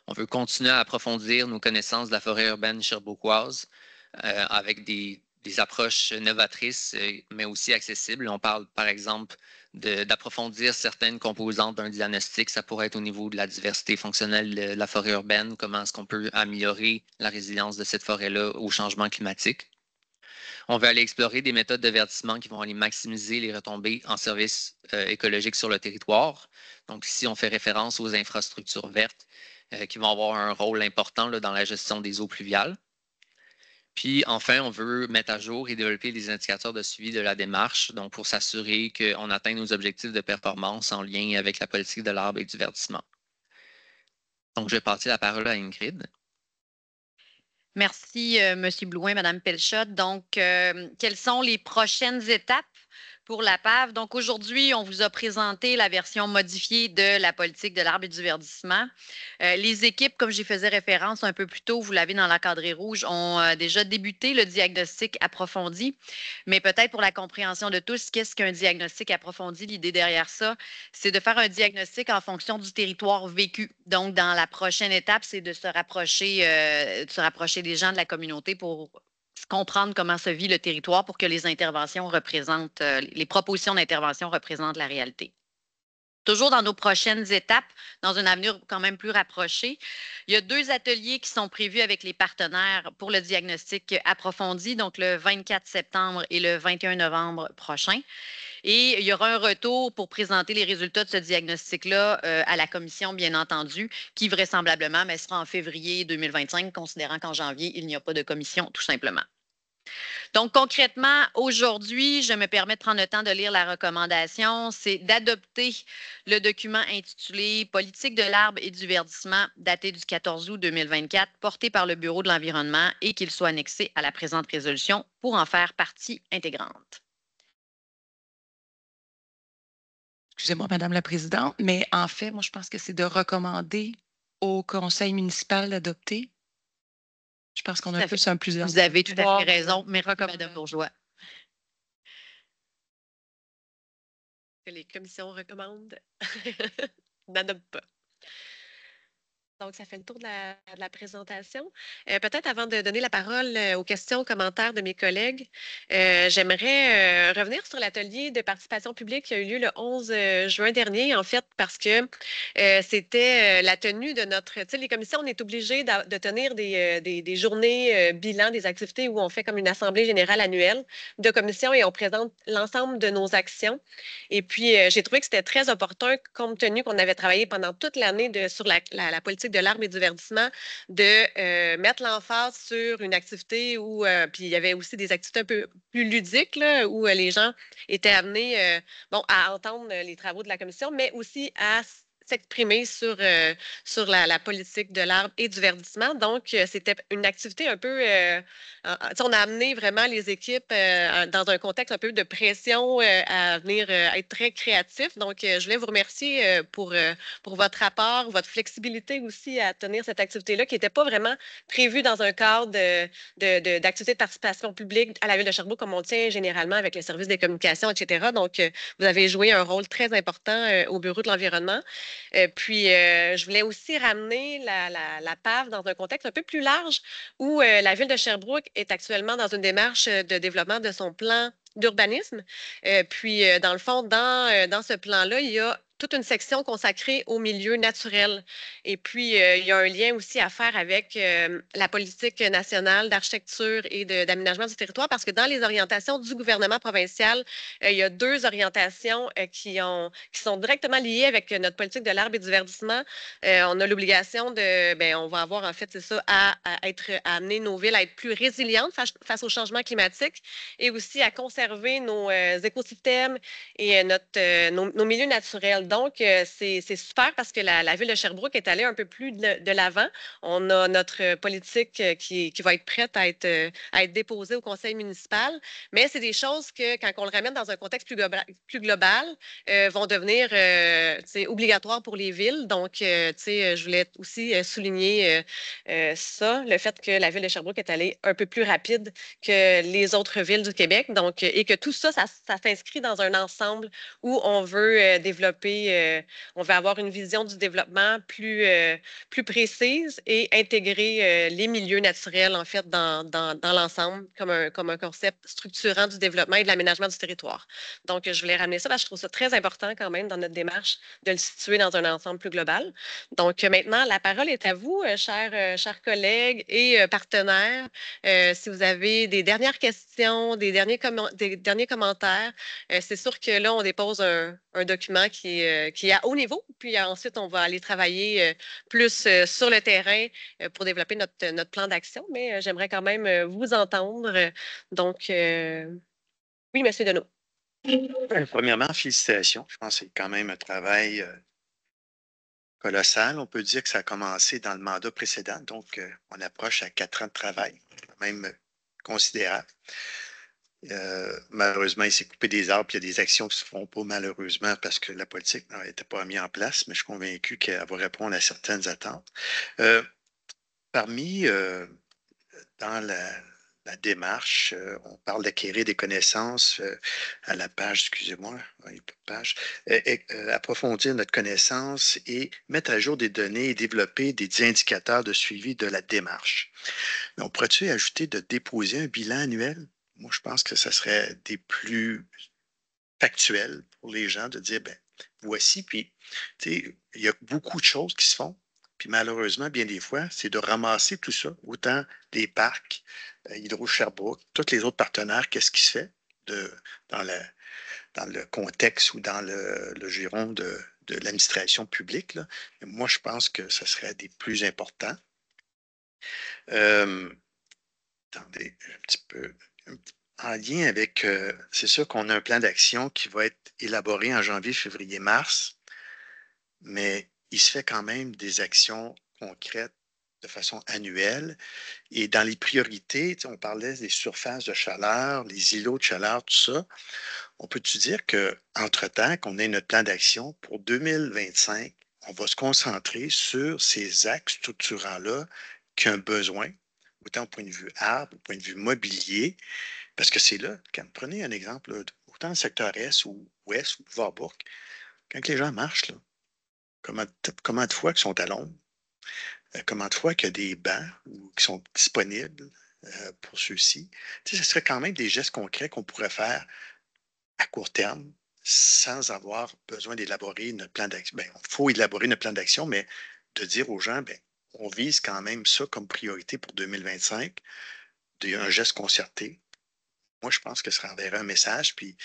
on veut continuer à approfondir nos connaissances de la forêt urbaine cherbourgoise avec des approches novatrices, mais aussi accessibles. On parle, par exemple, d'approfondir certaines composantes d'un diagnostic. Ça pourrait être au niveau de la diversité fonctionnelle de la forêt urbaine, comment est-ce qu'on peut améliorer la résilience de cette forêt-là au changement climatique. On veut aller explorer des méthodes de verdissement qui vont aller maximiser les retombées en services écologiques sur le territoire. Donc ici, on fait référence aux infrastructures vertes qui vont avoir un rôle important là, dans la gestion des eaux pluviales. Puis enfin, on veut mettre à jour et développer des indicateurs de suivi de la démarche, donc pour s'assurer qu'on atteint nos objectifs de performance en lien avec la politique de l'arbre et du verdissement. Donc, je vais passer la parole à Ingrid. Merci, M. Blouin, Mme Pelchotte. Donc, quelles sont les prochaines étapes pour la PAV? Donc, aujourd'hui, on vous a présenté la version modifiée de la politique de l'arbre et du verdissement. Les équipes, comme j'y faisais référence un peu plus tôt, vous l'avez dans l'encadré rouge, ont déjà débuté le diagnostic approfondi. Mais peut-être pour la compréhension de tous, qu'est-ce qu'un diagnostic approfondi? L'idée derrière ça, c'est de faire un diagnostic en fonction du territoire vécu. Donc, dans la prochaine étape, c'est de se rapprocher des gens de la communauté pour comprendre comment se vit le territoire pour que les interventions représentent, les propositions d'intervention représentent la réalité. Toujours dans nos prochaines étapes, dans un avenir quand même plus rapproché, il y a 2 ateliers qui sont prévus avec les partenaires pour le diagnostic approfondi, donc le 24 septembre et le 21 novembre prochain. Et il y aura un retour pour présenter les résultats de ce diagnostic-là à la commission, bien entendu, qui vraisemblablement sera en février 2025, considérant qu'en janvier, il n'y a pas de commission, tout simplement. Donc, concrètement, aujourd'hui, je me permets de prendre le temps de lire la recommandation, c'est d'adopter le document intitulé Politique de l'arbre et du verdissement, daté du 14 août 2024, porté par le Bureau de l'environnement et qu'il soit annexé à la présente résolution pour en faire partie intégrante. Excusez-moi, Madame la Présidente, mais en fait, moi, je pense que c'est de recommander au conseil municipal d'adopter. Je pense qu'on a un peu un plus. Vous avez tout à fait raison. Merci, Mme Bourgeois. Que les commissions recommandent n'adoptent pas. Donc, ça fait le tour de la présentation. Peut-être avant de donner la parole aux questions, aux commentaires de mes collègues, j'aimerais revenir sur l'atelier de participation publique qui a eu lieu le 11 juin dernier, en fait, parce que c'était la tenue de notre... Tu sais, les commissions, on est obligé de tenir des journées bilan des activités où on fait comme une assemblée générale annuelle de commissions et on présente l'ensemble de nos actions. Et puis, j'ai trouvé que c'était très opportun, compte tenu qu'on avait travaillé pendant toute l'année sur la politique de l'arbre et du verdissement, de mettre l'emphase sur une activité où, puis il y avait aussi des activités un peu plus ludiques, là, où les gens étaient amenés à entendre les travaux de la commission, mais aussi à s'exprimer sur la politique de l'arbre et du verdissement. Donc, c'était une activité un peu... on a amené vraiment les équipes dans un contexte un peu de pression à venir être très créatifs. Donc, je voulais vous remercier pour votre rapport, votre flexibilité aussi à tenir cette activité-là qui n'était pas vraiment prévue dans un cadre d'activité de participation publique à la Ville de Sherbrooke comme on tient généralement avec les services des communications, etc. Donc, vous avez joué un rôle très important au Bureau de l'environnement. Puis, je voulais aussi ramener la PAV dans un contexte un peu plus large où la Ville de Sherbrooke est actuellement dans une démarche de développement de son plan d'urbanisme. Puis, dans le fond, dans ce plan-là, il y a toute une section consacrée au milieu naturel. Et puis, il y a un lien aussi à faire avec la politique nationale d'architecture et d'aménagement du territoire, parce que dans les orientations du gouvernement provincial, il y a deux orientations qui sont directement liées avec notre politique de l'arbre et du verdissement. On a l'obligation on va avoir en fait, c'est ça, à amener nos villes à être plus résilientes face au changement climatique et aussi à conserver nos écosystèmes et nos milieux naturels. Donc, c'est super parce que la Ville de Sherbrooke est allée un peu plus de l'avant. On a notre politique qui va être prête à être déposée au conseil municipal, mais c'est des choses que, quand on le ramène dans un contexte plus global vont devenir obligatoires pour les villes. Donc, je voulais aussi souligner ça, le fait que la Ville de Sherbrooke est allée un peu plus rapide que les autres villes du Québec. Donc, et que tout ça, ça s'inscrit dans un ensemble où on veut développer, on veut avoir une vision du développement plus précise et intégrer les milieux naturels, en fait, dans l'ensemble comme un concept structurant du développement et de l'aménagement du territoire. Donc, je voulais ramener ça parce que je trouve ça très important quand même dans notre démarche de le situer dans un ensemble plus global. Donc, maintenant, la parole est à vous, chers collègues et partenaires. Si vous avez des dernières questions, des derniers commentaires, c'est sûr que là, on dépose un document qui est à haut niveau. Puis ensuite, on va aller travailler plus sur le terrain pour développer notre plan d'action. Mais j'aimerais quand même vous entendre. Donc, oui, M. Deneau. Premièrement, félicitations. Je pense que c'est quand même un travail colossal. On peut dire que ça a commencé dans le mandat précédent, donc on approche à 4 ans de travail, quand même considérable. Malheureusement, il s'est coupé des arbres, puis il y a des actions qui ne se font pas malheureusement parce que la politique n'était pas mise en place, mais je suis convaincu qu'elle va répondre à certaines attentes. Dans la démarche, on parle d'acquérir des connaissances à la page, excusez-moi, il n'y a pas de page, approfondir notre connaissance et mettre à jour des données et développer des indicateurs de suivi de la démarche. Mais on pourrait-tu ajouter de déposer un bilan annuel? Moi, je pense que ça serait des plus factuels pour les gens de dire, ben voici, puis il y a beaucoup de choses qui se font. Puis malheureusement, bien des fois, c'est de ramasser tout ça, autant des parcs, Hydro-Sherbrooke, tous les autres partenaires, qu'est-ce qui se fait dans le contexte ou dans le giron de l'administration publique. Là. Moi, je pense que ce serait des plus importants. Attendez un petit peu. En lien avec, c'est sûr qu'on a un plan d'action qui va être élaboré en janvier, février, mars, mais il se fait quand même des actions concrètes de façon annuelle. Et dans les priorités, on parlait des surfaces de chaleur, les îlots de chaleur, tout ça. On peut-tu dire qu'entre-temps, qu'on ait notre plan d'action pour 2025, on va se concentrer sur ces axes structurants-là qui ont un besoin, autant au point de vue arbre, au point de vue mobilier, parce que c'est là, prenez un exemple, là, autant le secteur Est ou Ouest ou Warburg, quand les gens marchent, là, comment de fois qu'ils sont à l'ombre, comment de fois qu'il y a des bancs qui sont disponibles pour ceux-ci. Tu sais, ce serait quand même des gestes concrets qu'on pourrait faire à court terme sans avoir besoin d'élaborer notre plan d'action. Bien, il faut élaborer notre plan d'action, mais de dire aux gens, bien, on vise quand même ça comme priorité pour 2025, un geste concerté. Moi, je pense que ça enverrait un message, puis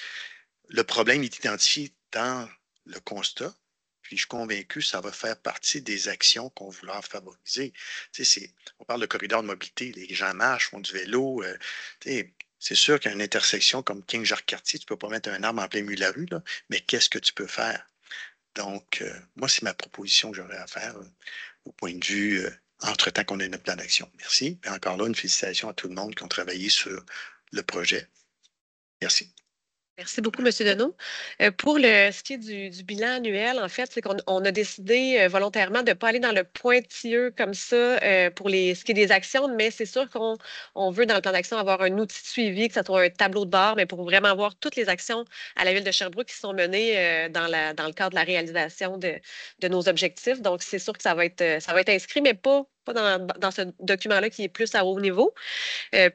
le problème est identifié dans le constat, puis je suis convaincu que ça va faire partie des actions qu'on voudra favoriser. Tu sais, on parle de corridor de mobilité, les gens marchent, font du vélo. Tu sais, c'est sûr qu'à une intersection comme King-Jacques-Cartier, tu ne peux pas mettre un arbre en plein milieu de la rue, là, mais qu'est-ce que tu peux faire? Donc, moi, c'est ma proposition que j'aurais à faire au point de vue entre-temps qu'on ait notre plan d'action. Merci. Et encore là, une félicitation à tout le monde qui ont travaillé sur le projet. Merci. Merci beaucoup, M. Deneau. Pour ce qui est du bilan annuel, en fait, c'est qu'on a décidé volontairement de ne pas aller dans le pointilleux comme ça pour ce qui est des actions, mais c'est sûr qu'on veut, dans le plan d'action, avoir un outil de suivi, que ce soit un tableau de bord, mais pour vraiment voir toutes les actions à la Ville de Sherbrooke qui sont menées dans le cadre de la réalisation de nos objectifs. Donc, c'est sûr que ça va être inscrit, mais pas dans ce document-là qui est plus à haut niveau.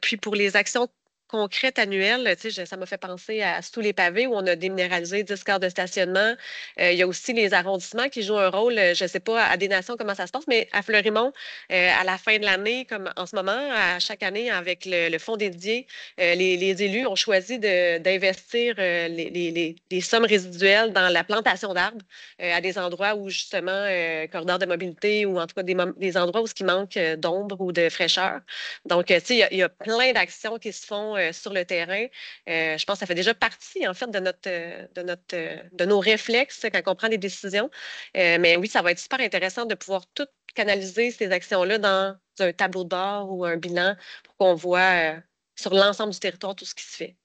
Puis pour les actions concrètes annuelles, tu sais, ça m'a fait penser à Sous les pavés où on a déminéralisé 10 quarts de stationnement. Il y a aussi les arrondissements qui jouent un rôle, je ne sais pas à des nations comment ça se passe, mais à Fleurimont, à la fin de l'année, comme en ce moment, à chaque année, avec le fonds dédié, les élus ont choisi d'investir les sommes résiduelles dans la plantation d'arbres à des endroits où justement, corridors de mobilité ou en tout cas des endroits où il manque d'ombre ou de fraîcheur. Donc, tu sais, il y a plein d'actions qui se font sur le terrain. Je pense que ça fait déjà partie, en fait, de nos réflexes quand on prend des décisions. Mais oui, ça va être super intéressant de pouvoir tout canaliser ces actions-là dans un tableau de bord ou un bilan pour qu'on voit sur l'ensemble du territoire tout ce qui se fait.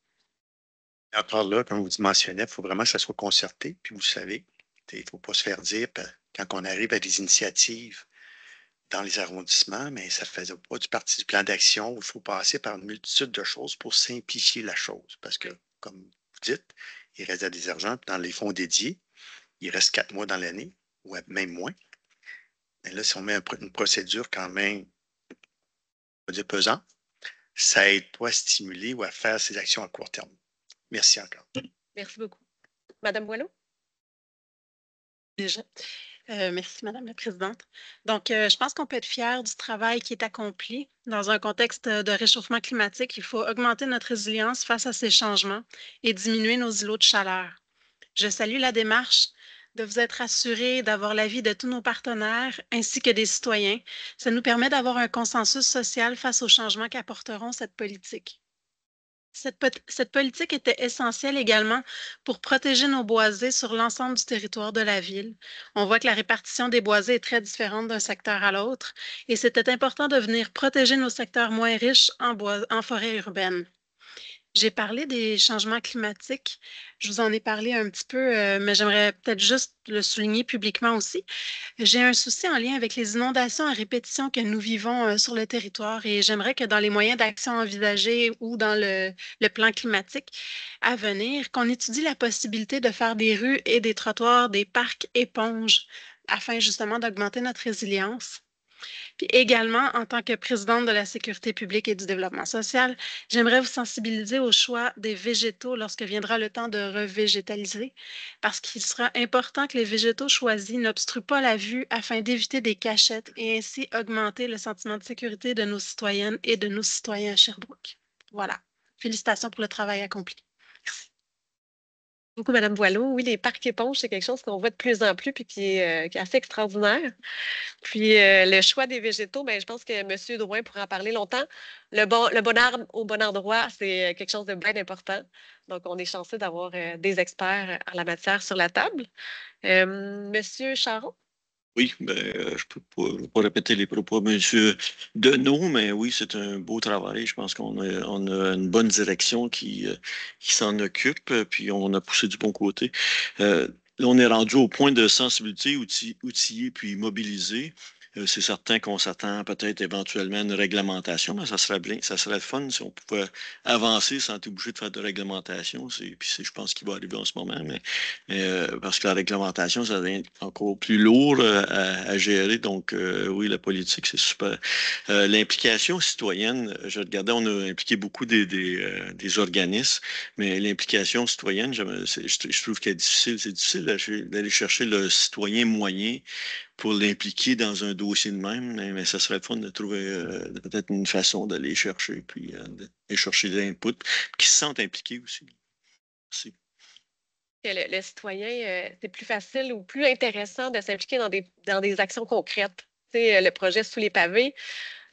Encore là, comme vous mentionnez, il faut vraiment que ça soit concerté. Puis vous savez, il ne faut pas se faire dire quand on arrive à des initiatives dans les arrondissements, mais ça ne faisait pas partie du plan d'action où il faut passer par une multitude de choses pour simplifier la chose. Parce que, comme vous dites, il reste des argents dans les fonds dédiés. Il reste 4 mois dans l'année, ou même moins. Mais là, si on met une procédure quand même, on va dire pesant, ça aide pas à stimuler ou à faire ces actions à court terme. Merci encore. Merci beaucoup. Madame Boileau? Déjà. Merci, Madame la Présidente. Donc, je pense qu'on peut être fier du travail qui est accompli. Dans un contexte de réchauffement climatique, il faut augmenter notre résilience face à ces changements et diminuer nos îlots de chaleur. Je salue la démarche de vous être assuré d'avoir l'avis de tous nos partenaires ainsi que des citoyens. Ça nous permet d'avoir un consensus social face aux changements qu'apporteront cette politique. Cette politique était essentielle également pour protéger nos boisés sur l'ensemble du territoire de la ville. On voit que la répartition des boisés est très différente d'un secteur à l'autre et c'était important de venir protéger nos secteurs moins riches en forêt urbaine. J'ai parlé des changements climatiques. Je vous en ai parlé un petit peu, mais j'aimerais peut-être juste le souligner publiquement aussi. J'ai un souci en lien avec les inondations à répétition que nous vivons sur le territoire et j'aimerais que dans les moyens d'action envisagés ou dans le plan climatique à venir, qu'on étudie la possibilité de faire des rues et des trottoirs, des parcs éponges afin justement d'augmenter notre résilience. Puis également, en tant que présidente de la sécurité publique et du développement social, j'aimerais vous sensibiliser au choix des végétaux lorsque viendra le temps de revégétaliser, parce qu'il sera important que les végétaux choisis n'obstruent pas la vue afin d'éviter des cachettes et ainsi augmenter le sentiment de sécurité de nos citoyennes et de nos citoyens à Sherbrooke. Voilà. Félicitations pour le travail accompli. Merci. Beaucoup, Madame Boileau. Oui, les parcs éponges, c'est quelque chose qu'on voit de plus en plus puis qui est assez extraordinaire. Puis le choix des végétaux, ben, je pense que M. Drouin pourra en parler longtemps. Le bon arbre au bon endroit, c'est quelque chose de bien important. Donc, on est chanceux d'avoir des experts en la matière sur la table. Monsieur Charon? Oui, je peux pas répéter les propos de M. Deneau, mais oui, c'est un beau travail. Je pense on a une bonne direction qui s'en occupe, puis on a poussé du bon côté. Là, on est rendu au point de sensibilité, outillé puis mobilisé. C'est certain qu'on s'attend peut-être éventuellement à une réglementation, mais ça serait le fun si on pouvait avancer sans être obligé de faire de réglementation. Je pense qu'il va arriver en ce moment, parce que la réglementation, ça devient encore plus lourd à gérer. Donc, oui, la politique, c'est super. L'implication citoyenne, je regardais, on a impliqué beaucoup des organismes, mais l'implication citoyenne, je trouve qu'elle est difficile. C'est difficile d'aller chercher le citoyen moyen pour l'impliquer dans un dossier de même, mais ça serait fun de trouver peut-être une façon d'aller chercher, puis d'aller chercher des inputs, qui se sentent impliqués aussi. Merci. Le citoyen, c'est plus facile ou plus intéressant de s'impliquer dans des actions concrètes. Tu sais, le projet Sous les pavés,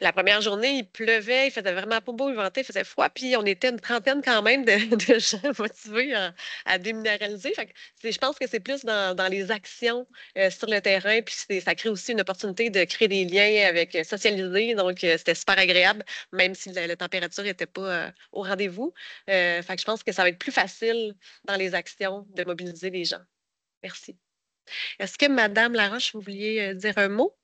la première journée, il pleuvait, il faisait vraiment pas beau, il ventait, il faisait froid, puis on était une trentaine quand même de gens motivés à déminéraliser. Fait que je pense que c'est plus dans les actions sur le terrain, puis ça crée aussi une opportunité de créer des liens avec socialiser, donc c'était super agréable, même si la température n'était pas au rendez-vous. Fait que je pense que ça va être plus facile dans les actions de mobiliser les gens. Merci. Est-ce que Madame Laroche, vous vouliez dire un mot?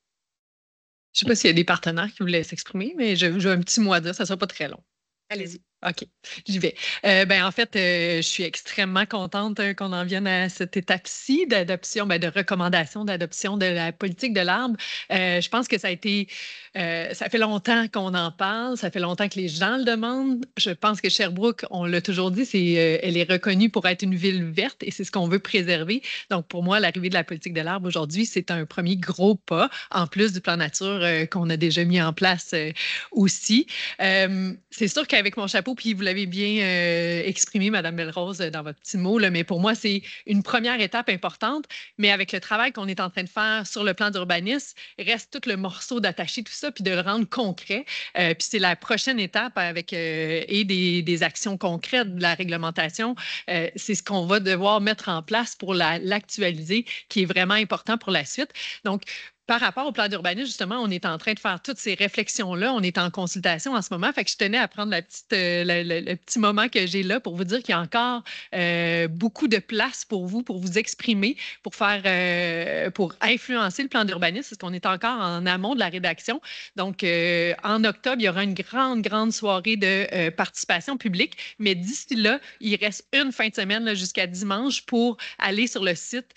Je ne sais pas s'il y a des partenaires qui voulaient s'exprimer, mais j'ai un petit mot à dire, ça ne sera pas très long. Allez-y. OK, j'y vais. En fait, je suis extrêmement contente qu'on en vienne à cette étape-ci d'adoption, de recommandation d'adoption de la politique de l'arbre. Je pense que ça fait longtemps qu'on en parle, ça fait longtemps que les gens le demandent. Je pense que Sherbrooke, on l'a toujours dit, elle est reconnue pour être une ville verte et c'est ce qu'on veut préserver. Donc, pour moi, l'arrivée de la politique de l'arbre aujourd'hui, c'est un premier gros pas, en plus du plan nature qu'on a déjà mis en place aussi. C'est sûr qu'avec mon chapeau, puis vous l'avez bien exprimé, Mme Belrose, dans votre petit mot, là, mais pour moi, c'est une première étape importante. Mais avec le travail qu'on est en train de faire sur le plan d'urbanisme, il reste tout le morceau d'attacher tout ça, puis de le rendre concret. Puis c'est la prochaine étape avec des actions concrètes de la réglementation. C'est ce qu'on va devoir mettre en place pour l'actualiser, qui est vraiment important pour la suite. Donc, par rapport au plan d'urbanisme, justement, on est en train de faire toutes ces réflexions-là. On est en consultation en ce moment. Fait que je tenais à prendre le petit moment que j'ai là pour vous dire qu'il y a encore beaucoup de place pour vous exprimer, pour influencer le plan d'urbanisme, parce qu'on est encore en amont de la rédaction. Donc, en octobre, il y aura une grande soirée de participation publique. Mais d'ici là, il reste une fin de semaine là, jusqu'à dimanche pour aller sur le site.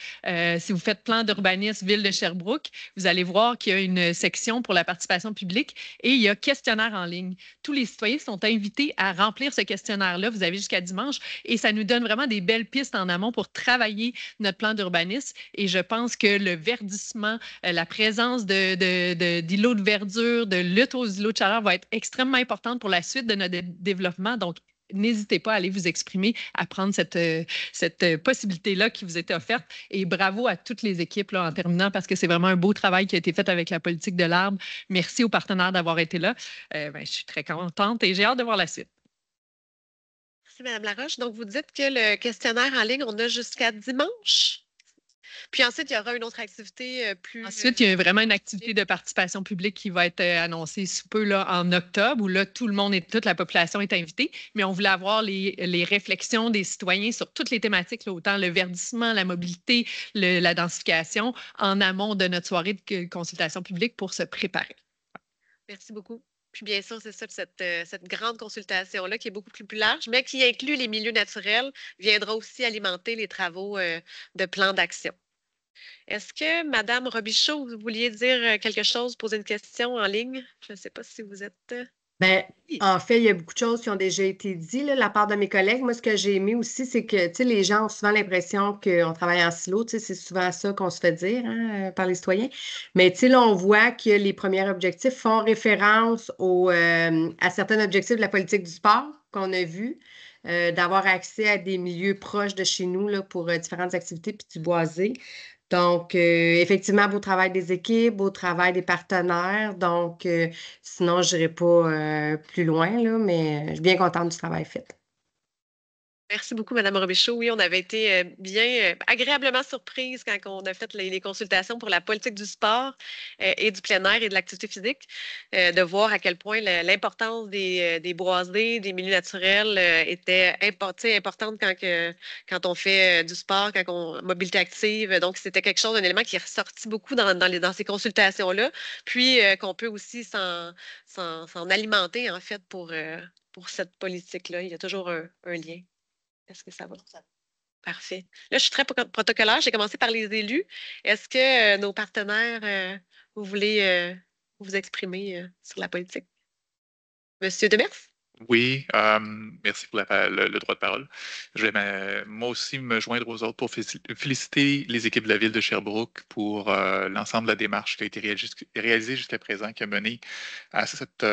Si vous faites plan d'urbanisme Ville de Sherbrooke, vous allez voir qu'il y a une section pour la participation publique et il y a questionnaire en ligne. Tous les citoyens sont invités à remplir ce questionnaire-là. Vous avez jusqu'à dimanche et ça nous donne vraiment des belles pistes en amont pour travailler notre plan d'urbanisme. Et je pense que le verdissement, la présence d'îlots de verdure, de lutte aux îlots de chaleur va être extrêmement importante pour la suite de notre développement. Donc, n'hésitez pas à aller vous exprimer, à prendre cette possibilité-là qui vous était offerte. Et bravo à toutes les équipes là, en terminant, parce que c'est vraiment un beau travail qui a été fait avec la politique de l'arbre. Merci aux partenaires d'avoir été là. Je suis très contente et j'ai hâte de voir la suite. Merci, Mme Laroche. Donc, vous dites que le questionnaire en ligne, on a jusqu'à dimanche? Puis ensuite, il y aura une autre activité plus... Ensuite, il y a vraiment une activité de participation publique qui va être annoncée sous peu là, en octobre, où là, tout le monde et toute la population est invitée. Mais on voulait avoir les réflexions des citoyens sur toutes les thématiques, là, autant le verdissement, la mobilité, la densification, en amont de notre soirée de consultation publique pour se préparer. Merci beaucoup. Puis bien sûr, c'est ça, cette grande consultation-là qui est beaucoup plus large, mais qui inclut les milieux naturels, viendra aussi alimenter les travaux de plan d'action. Est-ce que, Mme Robichaud, vous vouliez dire quelque chose, poser une question en ligne? Je ne sais pas si vous êtes... En fait, il y a beaucoup de choses qui ont déjà été dites de la part de mes collègues. Moi, ce que j'ai aimé aussi, c'est que les gens ont souvent l'impression qu'on travaille en silo. C'est souvent ça qu'on se fait dire par les citoyens. Mais là, on voit que les premiers objectifs font référence à certains objectifs de la politique du sport qu'on a vus. d'avoir accès à des milieux proches de chez nous là, pour différentes activités puis du boisé. Donc, effectivement, beau travail des équipes, beau travail des partenaires. Donc, sinon, je n'irai pas plus loin, là, mais je suis bien contente du travail fait. Merci beaucoup, Madame Robichaud. Oui, on avait été bien agréablement surprise quand on a fait les consultations pour la politique du sport et du plein air et de l'activité physique, de voir à quel point l'importance des boisés, des milieux naturels était importante quand on fait du sport, quand on mobilité active. Donc, c'était quelque chose, un élément qui est ressorti beaucoup dans ces consultations-là, puis qu'on peut aussi s'en alimenter, en fait, pour cette politique-là. Il y a toujours un lien. Est-ce que ça va? Parfait. Là, je suis très protocolaire. J'ai commencé par les élus. Est-ce que nos partenaires, vous voulez vous exprimer sur la politique? Monsieur Demers? Oui, merci pour le droit de parole. Je vais moi aussi me joindre aux autres pour féliciter les équipes de la ville de Sherbrooke pour l'ensemble de la démarche qui a été réalisée jusqu'à présent, qui a mené à cette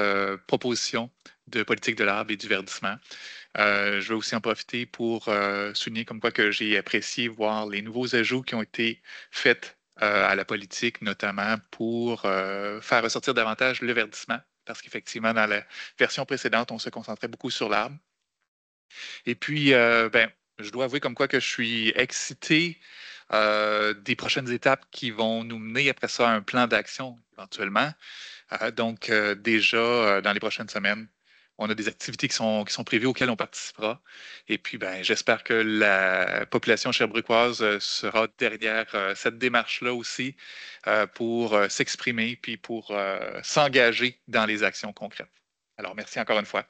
proposition de politique de l'arbre et du verdissement. Je vais aussi en profiter pour souligner comme quoi que j'ai apprécié voir les nouveaux ajouts qui ont été faits à la politique, notamment pour faire ressortir davantage le verdissement, parce qu'effectivement, dans la version précédente, on se concentrait beaucoup sur l'arbre. Et puis, je dois avouer comme quoi que je suis excité des prochaines étapes qui vont nous mener après ça à un plan d'action éventuellement. Donc, déjà, dans les prochaines semaines, on a des activités qui sont prévues auxquelles on participera. Et puis, j'espère que la population sherbrookoise sera derrière cette démarche-là aussi pour s'exprimer puis pour s'engager dans les actions concrètes. Alors, merci encore une fois.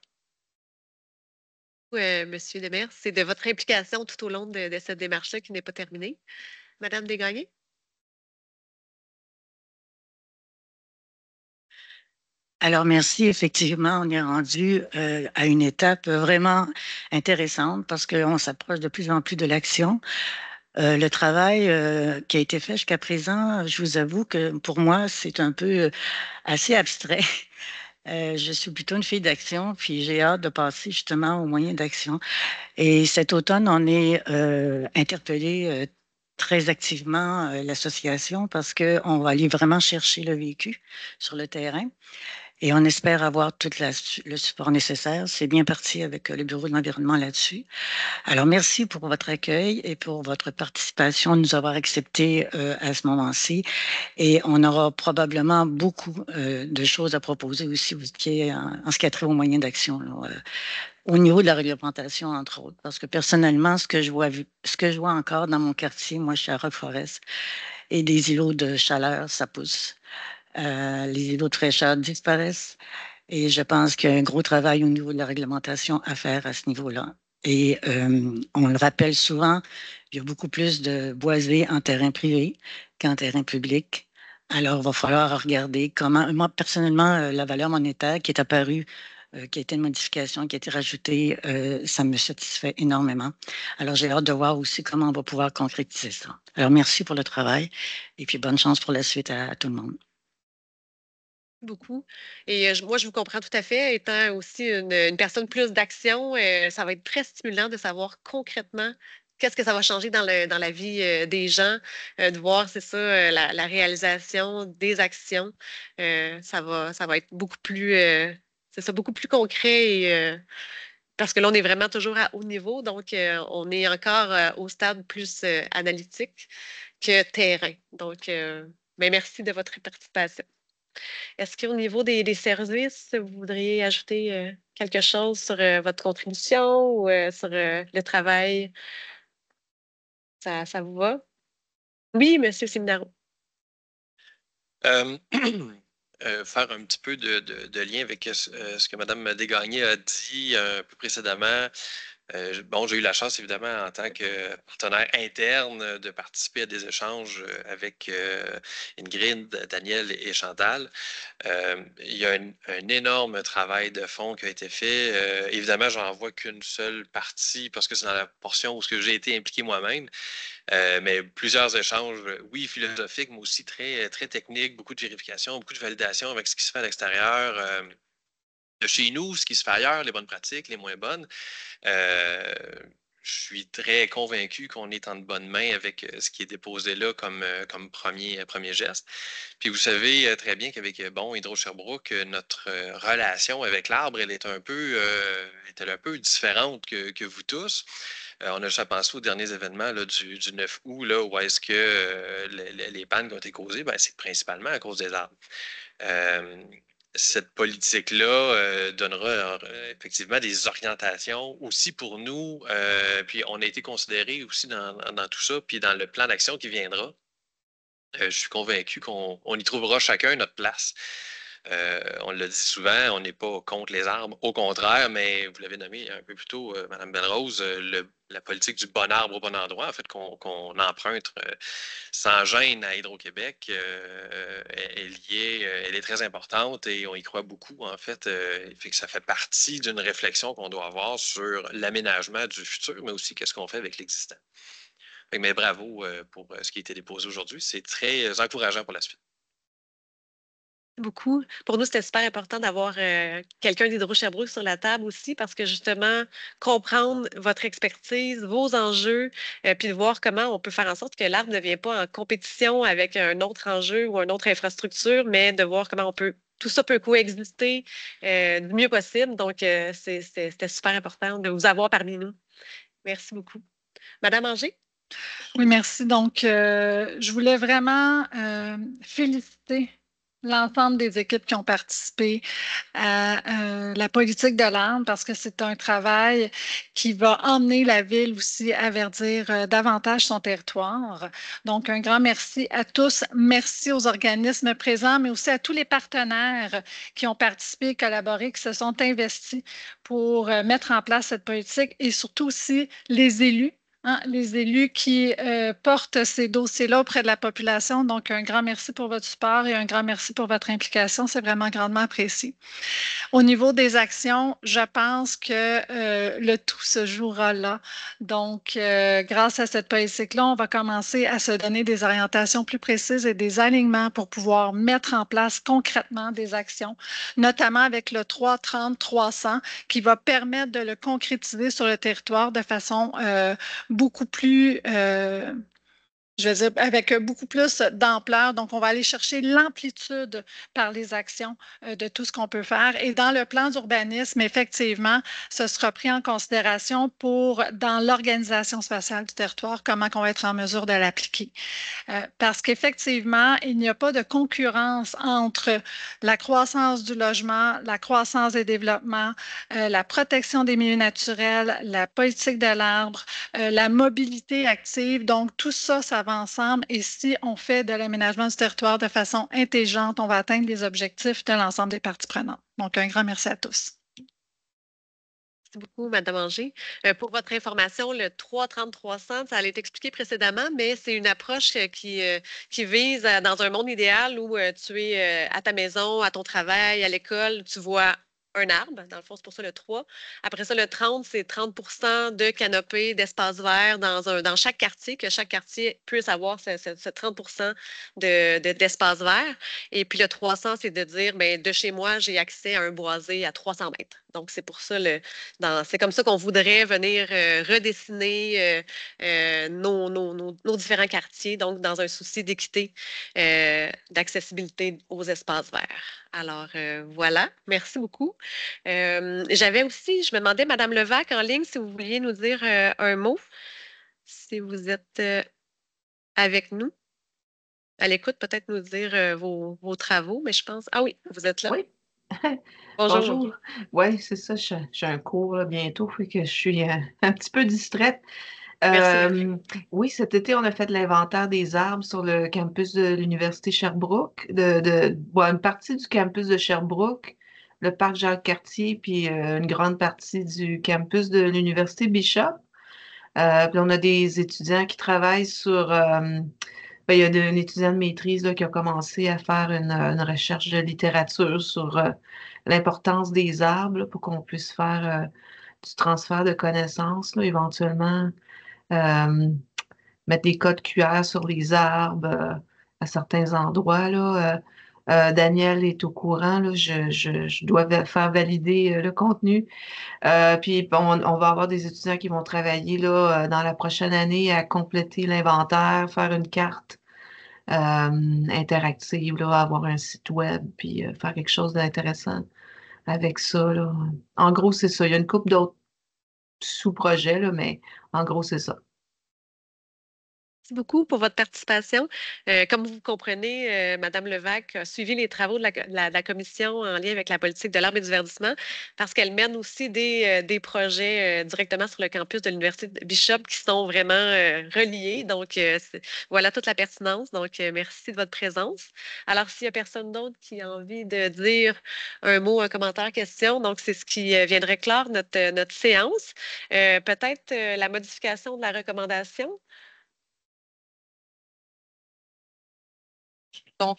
Monsieur Demers, c'est de votre implication tout au long de cette démarche-là qui n'est pas terminée. Madame Desgagnés? Alors, merci. Effectivement, on est rendu à une étape vraiment intéressante parce qu'on s'approche de plus en plus de l'action. Le travail qui a été fait jusqu'à présent, je vous avoue que pour moi, c'est un peu assez abstrait. Je suis plutôt une fille d'action, puis j'ai hâte de passer justement aux moyens d'action. Et cet automne, on est interpellé très activement l'association parce qu'on va aller vraiment chercher le vécu sur le terrain. Et on espère avoir tout le support nécessaire. C'est bien parti avec le Bureau de l'environnement là-dessus. Alors, merci pour votre accueil et pour votre participation, de nous avoir acceptés à ce moment-ci. Et on aura probablement beaucoup de choses à proposer aussi en ce qui a trait aux moyens d'action, au niveau de la réglementation, entre autres. Parce que personnellement, ce que je vois encore dans mon quartier, moi, je suis à Rock-Forest, et des îlots de chaleur, ça pousse. Les îlots de fraîcheur disparaissent et je pense qu'il y a un gros travail au niveau de la réglementation à faire à ce niveau-là. Et on le rappelle souvent, il y a beaucoup plus de boisés en terrain privé qu'en terrain public. Alors, il va falloir regarder comment, moi personnellement, la valeur monétaire qui est apparue, qui a été une modification, qui a été rajoutée, ça me satisfait énormément. Alors, j'ai hâte de voir aussi comment on va pouvoir concrétiser ça. Alors, merci pour le travail et puis bonne chance pour la suite à tout le monde. Beaucoup. Et moi, je vous comprends tout à fait. Étant aussi une personne plus d'action, ça va être très stimulant de savoir concrètement qu'est-ce que ça va changer dans la vie des gens, de voir, c'est ça, la réalisation des actions. Ça va être beaucoup plus, c'est ça, beaucoup plus concret parce que là, on est vraiment toujours à haut niveau, donc on est encore au stade plus analytique que terrain. Donc, merci de votre participation. Est-ce qu'au niveau des services, vous voudriez ajouter quelque chose sur votre contribution ou sur le travail? Ça vous va? Oui, Monsieur Seminaro. Faire un petit peu de lien avec ce que Mme Desgagnés a dit un peu précédemment. J'ai eu la chance, évidemment, en tant que partenaire interne, de participer à des échanges avec Ingrid, Daniel et Chantal. Il y a un énorme travail de fond qui a été fait. Évidemment, j'en vois qu'une seule partie parce que c'est dans la portion où j'ai été impliqué moi-même. Mais plusieurs échanges, oui, philosophiques, mais aussi très, très techniques, beaucoup de vérification, beaucoup de validation avec ce qui se fait à l'extérieur. de chez nous, ce qui se fait ailleurs, les bonnes pratiques, les moins bonnes. Je suis très convaincu qu'on est en de bonnes mains avec ce qui est déposé là comme premier geste. Puis vous savez très bien qu'avec Hydro-Sherbrooke, notre relation avec l'arbre, elle est un peu différente que vous tous. On a juste à penser aux derniers événements là, du 9 août, là, où est-ce que les pannes qui ont été causées, c'est principalement à cause des arbres. Cette politique-là donnera effectivement des orientations aussi pour nous. Puis on a été considérés aussi dans tout ça, puis dans le plan d'action qui viendra. Je suis convaincu qu'on y trouvera chacun notre place. On l'a dit souvent, on n'est pas contre les arbres, au contraire, mais vous l'avez nommé un peu plus tôt, Mme Belle-Rose, la politique du bon arbre au bon endroit, en fait, qu'on emprunte sans gêne à Hydro-Québec, elle est très importante et on y croit beaucoup, en fait. Fait que ça fait partie d'une réflexion qu'on doit avoir sur l'aménagement du futur, mais aussi qu'est-ce qu'on fait avec l'existant. Mais bravo pour ce qui a été déposé aujourd'hui. C'est très encourageant pour la suite. Beaucoup. Pour nous, c'était super important d'avoir quelqu'un d'Hydro-Sherbrooke sur la table aussi parce que justement, comprendre votre expertise, vos enjeux, puis de voir comment on peut faire en sorte que l'arbre ne vienne pas en compétition avec un autre enjeu ou une autre infrastructure, mais de voir comment tout ça peut coexister du mieux possible. Donc, c'était super important de vous avoir parmi nous. Merci beaucoup. Madame Anger? Oui, merci. Donc, je voulais vraiment féliciter l'ensemble des équipes qui ont participé à la politique de l'arbre parce que c'est un travail qui va emmener la ville aussi à verdir davantage son territoire. Donc, un grand merci à tous. Merci aux organismes présents, mais aussi à tous les partenaires qui ont participé, collaboré, qui se sont investis pour mettre en place cette politique et surtout aussi les élus. Les élus qui portent ces dossiers-là auprès de la population. Donc, un grand merci pour votre support et un grand merci pour votre implication. C'est vraiment grandement apprécié. Au niveau des actions, je pense que le tout se jouera là. Donc, grâce à cette politique-là, on va commencer à se donner des orientations plus précises et des alignements pour pouvoir mettre en place concrètement des actions, notamment avec le 330-300 qui va permettre de le concrétiser sur le territoire de façon beaucoup plus, je veux dire, avec beaucoup plus d'ampleur. Donc, on va aller chercher l'amplitude par les actions de tout ce qu'on peut faire. Et dans le plan d'urbanisme, effectivement, ce sera pris en considération dans l'organisation spatiale du territoire, comment on va être en mesure de l'appliquer. Parce qu'effectivement, il n'y a pas de concurrence entre la croissance du logement, la croissance des développements, la protection des milieux naturels, la politique de l'arbre, la mobilité active. Donc, tout ça, ça va ensemble. Et si on fait de l'aménagement du territoire de façon intelligente, on va atteindre les objectifs de l'ensemble des parties prenantes. Donc, un grand merci à tous. Merci beaucoup, Mme Anger. Pour votre information, le 330-300, ça allait être expliqué précédemment, mais c'est une approche qui vise dans un monde idéal où tu es à ta maison, à ton travail, à l'école, tu vois un arbre. Dans le fond, c'est pour ça le 3. Après ça, le 30, c'est 30 de canopée, d'espace vert dans chaque quartier, que chaque quartier puisse avoir ce 30 d'espace vert. Et puis le 300, c'est de dire, bien, de chez moi, j'ai accès à un boisé à 300 mètres. Donc, c'est pour ça, c'est comme ça qu'on voudrait venir redessiner nos différents quartiers, donc dans un souci d'équité, d'accessibilité aux espaces verts. Alors, voilà, merci beaucoup. J'avais aussi, je me demandais, Mme Levac, en ligne, si vous vouliez nous dire un mot, si vous êtes avec nous. À l'écoute, peut-être nous dire vos travaux, mais je pense... Ah oui, vous êtes là. Oui. Bonjour. Bonjour. Oui, c'est ça, j'ai un cours là, bientôt, fait que je suis un petit peu distraite. Oui, cet été, on a fait de l'inventaire des arbres sur le campus de l'Université Sherbrooke, une partie du campus de Sherbrooke, le parc Jacques-Cartier, puis une grande partie du campus de l'Université Bishop. Puis on a des étudiants qui travaillent sur... il y a un étudiant de maîtrise là, qui a commencé à faire une recherche de littérature sur l'importance des arbres là, pour qu'on puisse faire du transfert de connaissances, là, éventuellement mettre des codes QR sur les arbres à certains endroits. Là, Daniel est au courant, là, je dois faire valider le contenu. Puis on va avoir des étudiants qui vont travailler là, dans la prochaine année à compléter l'inventaire, faire une carte interactive, là, avoir un site web, puis faire quelque chose d'intéressant avec ça, là. En gros, c'est ça. Il y a une couple d'autres sous-projets, là, mais en gros, c'est ça. Merci beaucoup pour votre participation. Comme vous comprenez, Mme Levac a suivi les travaux de la commission en lien avec la politique de l'arbre et du verdissement parce qu'elle mène aussi des projets directement sur le campus de l'Université de Bishop qui sont vraiment reliés. Donc, voilà toute la pertinence. Donc, merci de votre présence. Alors, s'il n'y a personne d'autre qui a envie de dire un mot, un commentaire, question, donc c'est ce qui viendrait clore notre séance. Peut-être la modification de la recommandation. Donc,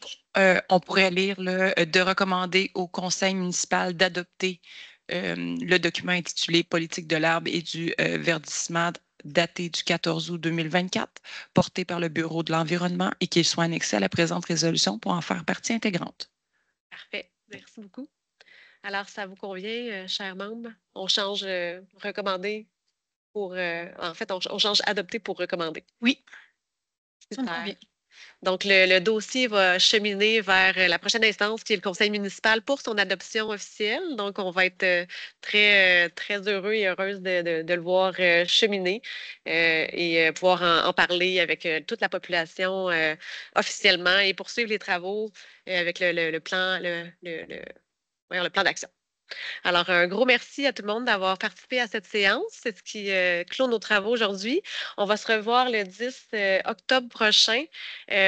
on pourrait lire de recommander au conseil municipal d'adopter le document intitulé Politique de l'arbre et du verdissement daté du 14 août 2024, porté par le Bureau de l'environnement et qu'il soit annexé à la présente résolution pour en faire partie intégrante. Parfait. Merci beaucoup. Alors, ça vous convient, chers membres? On change recommander pour... en fait, on change adopter pour recommander. Oui. Ça me convient. Donc, le dossier va cheminer vers la prochaine instance qui est le conseil municipal pour son adoption officielle. Donc, on va être très, très heureux et heureuse de le voir cheminer et pouvoir en parler avec toute la population officiellement et poursuivre les travaux avec le plan, voyons, le plan d'action. Alors, un gros merci à tout le monde d'avoir participé à cette séance. C'est ce qui clôt nos travaux aujourd'hui. On va se revoir le 10 octobre prochain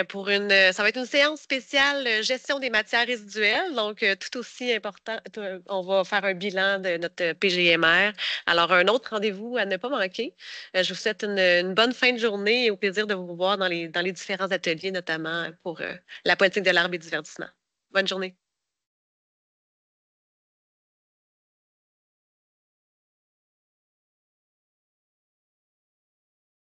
pour ça va être une séance spéciale gestion des matières résiduelles. Donc, tout aussi important, on va faire un bilan de notre PGMR. Alors, un autre rendez-vous à ne pas manquer. Je vous souhaite une bonne fin de journée et au plaisir de vous voir dans les différents ateliers, notamment pour la politique de l'arbre et du verdissement. Bonne journée.